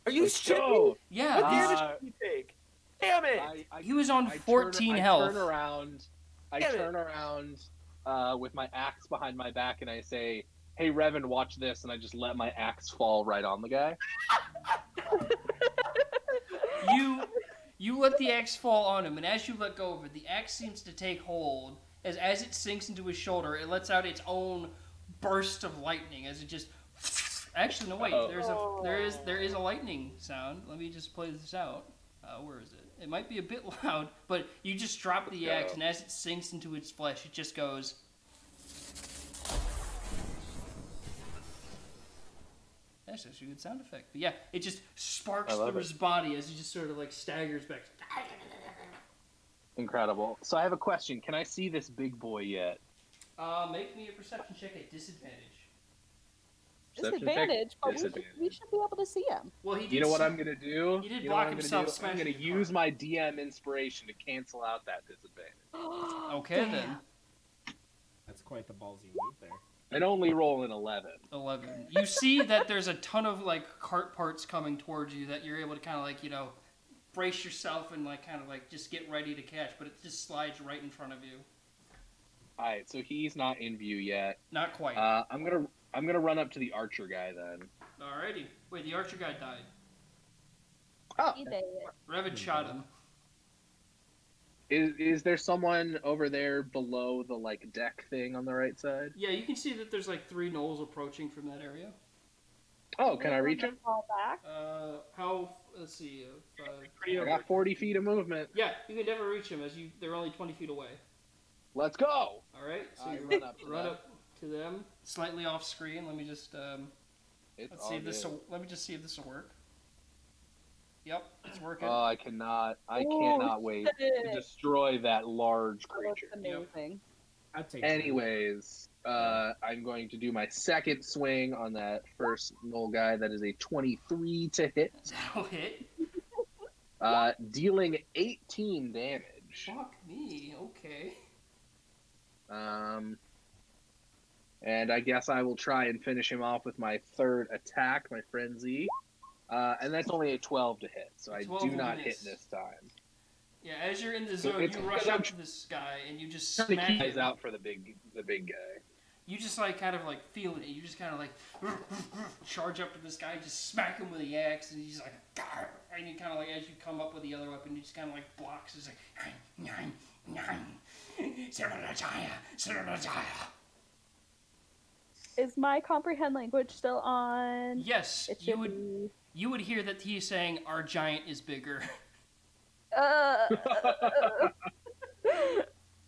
Are you Let's shitting? go. Yeah. What damage Uh, did you take? Damn it! He was on I 14 health. turn around. I Damn it. turn around with my axe behind my back, and I say, "Hey, Revan, watch this!" And I just let my axe fall right on the guy. You let the axe fall on him, and as you let go of it, the axe seems to take hold. As it sinks into his shoulder, it lets out its own burst of lightning as it just. Actually, no wait. Uh-oh. There is a lightning sound. Let me just play this out. Where is it? It might be a bit loud, but you just drop the axe, and as it sinks into its flesh, it just goes. That's actually a good sound effect. But yeah, it just sparks through his body as he just sort of like staggers back. Incredible. So I have a question. Can I see this big boy yet? Make me a perception check at disadvantage. Disadvantage, but Disadvantage. we should be able to see him. Well, he did. You know what I'm gonna do? He did You know what block I'm gonna himself do? I'm smashing gonna the use car. my DM inspiration to cancel out that disadvantage. Okay then. That's quite the ballsy move there. And only roll an 11. 11. You see that there's a ton of like cart parts coming towards you that you're able to kind of like brace yourself and like kind of like just get ready to catch, but it just slides right in front of you. All right, so he's not in view yet. Not quite. I'm gonna run up to the archer guy then. Alrighty. Wait, the archer guy died. Oh, He did. Revan shot him. is there someone over there below the like deck thing on the right side? Yeah, you can see that there's like 3 gnolls approaching from that area. Oh, can I reach him? Fall back. Let's see. I got 40 feet of movement. Yeah, you can never reach him as they're only 20 feet away. Let's go. Alright, so I you run up to run them. up to them, slightly off screen. Let me just It's let's all see if this good. will, let me just see if this will work. Yep, it's working. Oh, I cannot wait to destroy that large That creature. looks amazing. I'd take Anyways, I'm going to do my second swing on that first Gnoll guy. That is a 23 to hit, That'll hit. dealing 18 damage. Fuck me. Okay. And I guess I will try and finish him off with my third attack, my frenzy. And that's only a 12 to hit, so I 12 do will not miss. hit this time. Yeah, as you're in the So zone, it's- you rush up to this guy and you just Trying to smack keep eyes him. out for the big guy. You just like kind of like feeling it. You just kind of like charge up to this guy, just smack him with the axe, and he's like, "Garr!" And you kind of like as you come up with the other weapon, you just kind of like blocks. It's like, Is my comprehend language still on? yes, It you should would. be. You would hear that he's saying, "Our giant is bigger." Uh,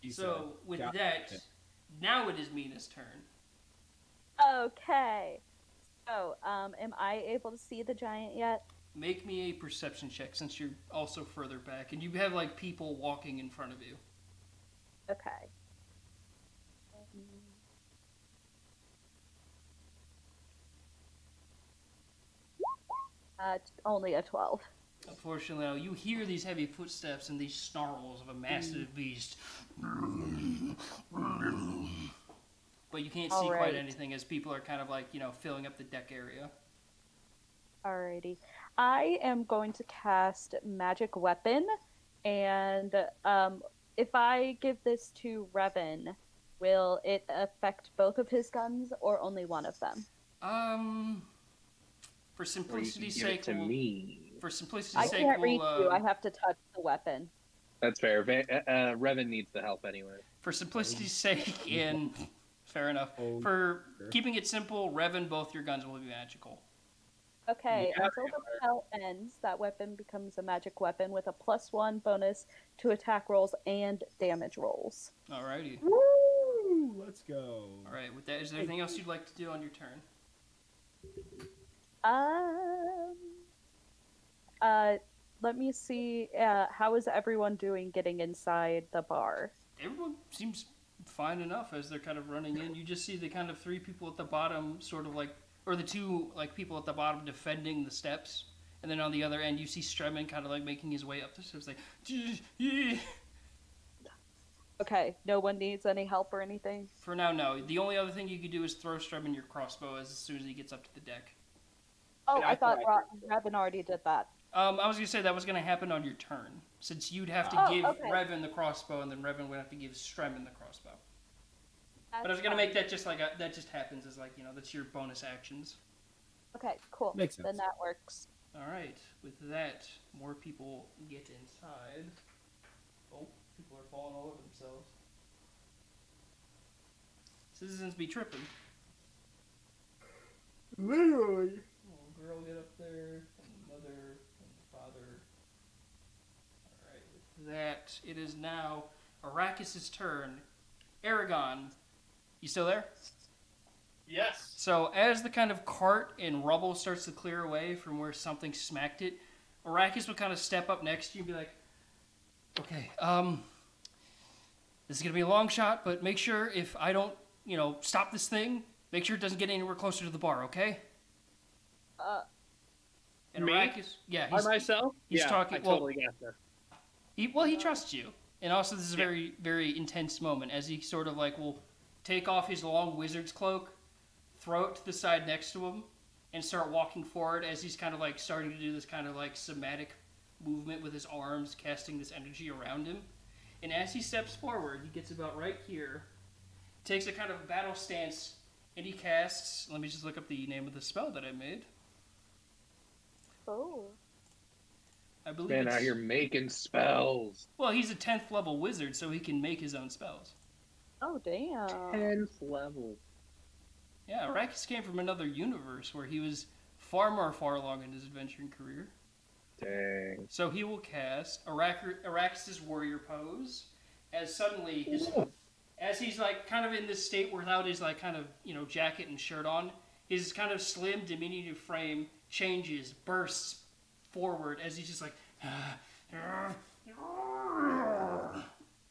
So with that, now it is Mina's turn. okay. So, am I able to see the giant yet? Make me a perception check since you're also further back, and you have like people walking in front of you. Okay. Only a 12. Unfortunately, now, you hear these heavy footsteps and these snarls of a massive beast. But you can't see quite Alright. anything as people are kind of like, filling up the deck area. Alrighty. I am going to cast Magic Weapon, and if I give this to Revan, will it affect both of his guns or only one of them? For Or you can simplicity's give it sake, to me. for simplicity's I sake, can't reach we'll, you. I have to touch the weapon. That's fair. Revan needs the help anyway. for simplicity's sake, and fair enough. For keeping it simple, Revan, both your guns will be magical. Okay, Yeah, until the spell ends, that weapon becomes a magic weapon with a +1 bonus to attack rolls and damage rolls. Alrighty. Woo! Let's go. Alright, with that, is there anything else you'd like to do on your turn? Let me see. How is everyone doing getting inside the bar? Everyone seems fine enough as they're kind of running in. You just see the kind of three people at the bottom, sort of like, or the two like people at the bottom defending the steps, and then on the other end you see Stremmen kind of like making his way up the steps, like. Okay, no one needs any help or anything? For now, no. The only other thing you could do is throw Stremmen your crossbow as soon as he gets up to the deck. Oh, Yeah, I thought I Revan already did that. I was gonna say that was gonna happen on your turn, since you'd have to give Revan the crossbow, and then Revan would have to give Stremmen the crossbow. But I was gonna make that just like that just happens as like, you know, that's your bonus actions. Okay, cool. Makes sense. Then that works. All right. With that, more people get inside. Oh, people are falling all over themselves. Citizens be tripping. Literally. Little girl get up there, and mother, and father. Alright, with that, it is now Arrakis' turn. Aragon, you still there? Yes. So, as the kind of cart and rubble starts to clear away from where something smacked it, Arrakis will kind of step up next to you and be like, okay, this is going to be a long shot, but make sure if I don't, you know, stop this thing, make sure it doesn't get anywhere closer to the bar, okay? And Me? Arrakis, yeah, By myself? he's Yeah, talking- I totally got that. he trusts you. And also, this is a very, very intense moment as he sort of like will take off his long wizard's cloak, throw it to the side next to him, and start walking forward as he's kind of like starting to do this kind of like somatic movement with his arms, casting this energy around him. And as he steps forward, he gets about right here, takes a kind of battle stance, and he casts, let me just look up the name of the spell that I made. Oh. I believe Man, it's... out here making spells. Well, he's a 10th level wizard, so he can make his own spells. Oh, damn. 10th level. Yeah, Arrakis came from another universe where he was far along in his adventuring career. Dang. So he will cast Arrakis' warrior pose, as suddenly as he's like kind of in this state without his like kind of, you know, jacket and shirt on, his kind of slim diminutive frame changes, bursts forward as he's just like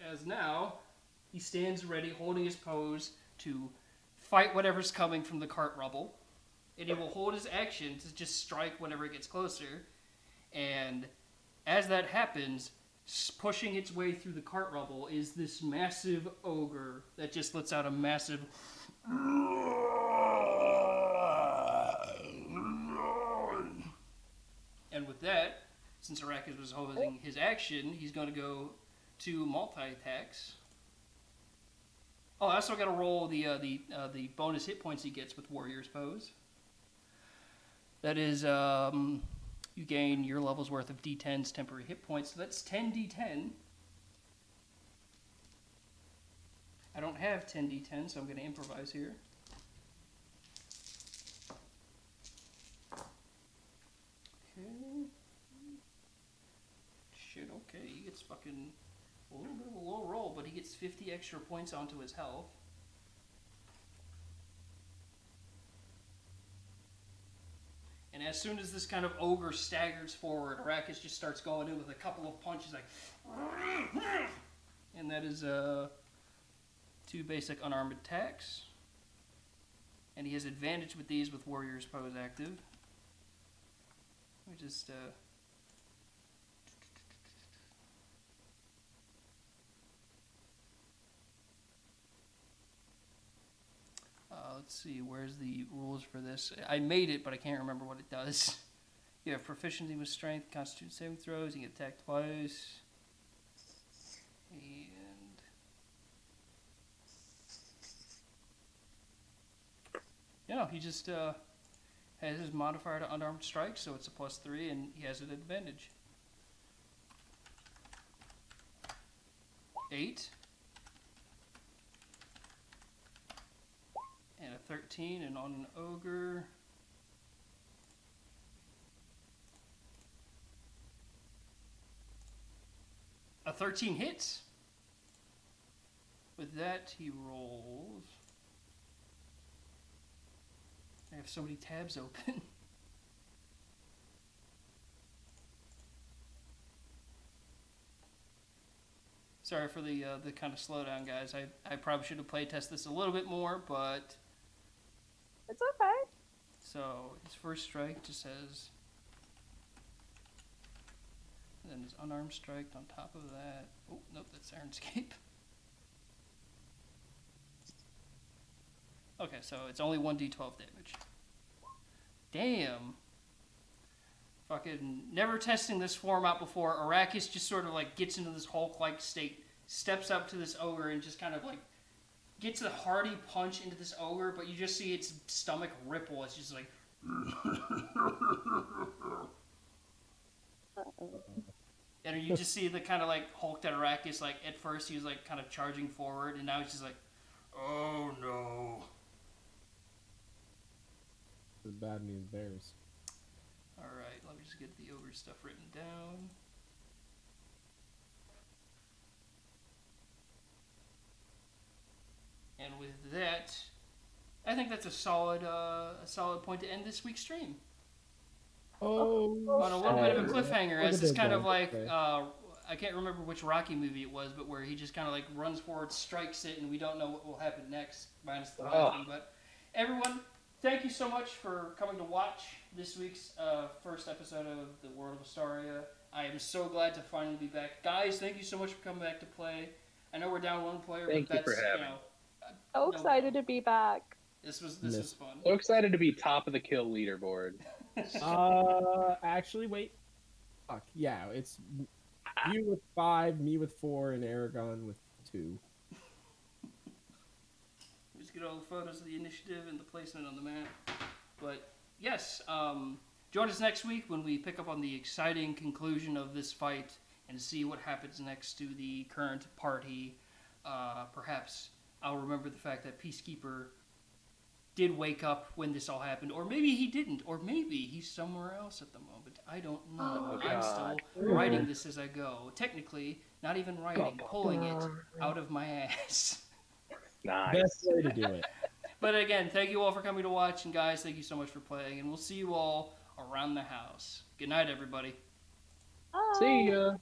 as now he stands ready holding his pose to fight whatever's coming from the cart rubble, and he will hold his action to just strike whenever it gets closer. And as that happens, pushing its way through the cart rubble is this massive ogre that just lets out a massive and with that, since Arrakis was holding his action, he's going to go to multi-attacks. Oh, I also got to roll the bonus hit points he gets with Warrior's Pose. That is, you gain your level's worth of D10's temporary hit points, so that's 10 D10. I don't have 10 D10, so I'm going to improvise here. Okay. Shit, okay, he gets fucking a little bit of a low roll, but he gets 50 extra points onto his health. And as soon as this kind of ogre staggers forward, Arrakis just starts going in with a couple of punches, like, and that is 2 basic unarmed attacks. And he has advantage with these with Warrior's Pose active. Let me just let's see, where's the rules for this? I made it, but I can't remember what it does. You have proficiency with strength, constitution saving throws, you get attacked twice. And Yeah, he just has his modifier to unarmed strike, so it's a +3, and he has an advantage. 8. And a 13, and on an ogre... A 13 hits. With that, he rolls... I have so many tabs open. Sorry for the kind of slowdown, guys. I probably should have playtested this a little bit more, but... It's okay. So, his first strike just says... And then his unarmed strike on top of that... Oh, nope, that's Sirenscape. Okay, so it's only 1d12 damage. Damn. Fucking never testing this form out before. Arrakis just sort of like gets into this Hulk-like state, steps up to this ogre and just kind of like gets a hearty punch into this ogre, but you just see its stomach ripple. It's just like... And you just see the kind of like hulked Arrakis, like at first he was like kind of charging forward, and now he's just like, oh no. The bad news bears. Alright, let me just get the ogre stuff written down. And with that, I think that's a solid point to end this week's stream. Oh, On a little bit of a cliffhanger, as this kind of like, Okay. I can't remember which Rocky movie it was, but where he just kind of like runs forward, strikes it, and we don't know what will happen next, minus the laughing. But everyone, thank you so much for coming to watch this week's first episode of the World of Astaria. I am so glad to finally be back. Guys, thank you so much for coming back to play. I know we're down one player, Thank but you that's, for having you know... So excited to be back. This was fun. So excited to be top of the kill leaderboard. Actually, wait. Fuck, yeah, it's you with 5, me with 4, and Aragon with 2. Just get all the photos of the initiative and the placement on the map. But, yes, join us next week when we pick up on the exciting conclusion of this fight and see what happens next to the current party. Perhaps I'll remember the fact that Peacekeeper did wake up when this all happened, or maybe he didn't, or maybe he's somewhere else at the moment. I don't know. I'm still writing this as I go. Technically, not even writing, pulling it out of my ass. Nice. Best way to do it. But again, thank you all for coming to watch, and guys, thank you so much for playing, and we'll see you all around the house. Good night, everybody. Bye. See ya.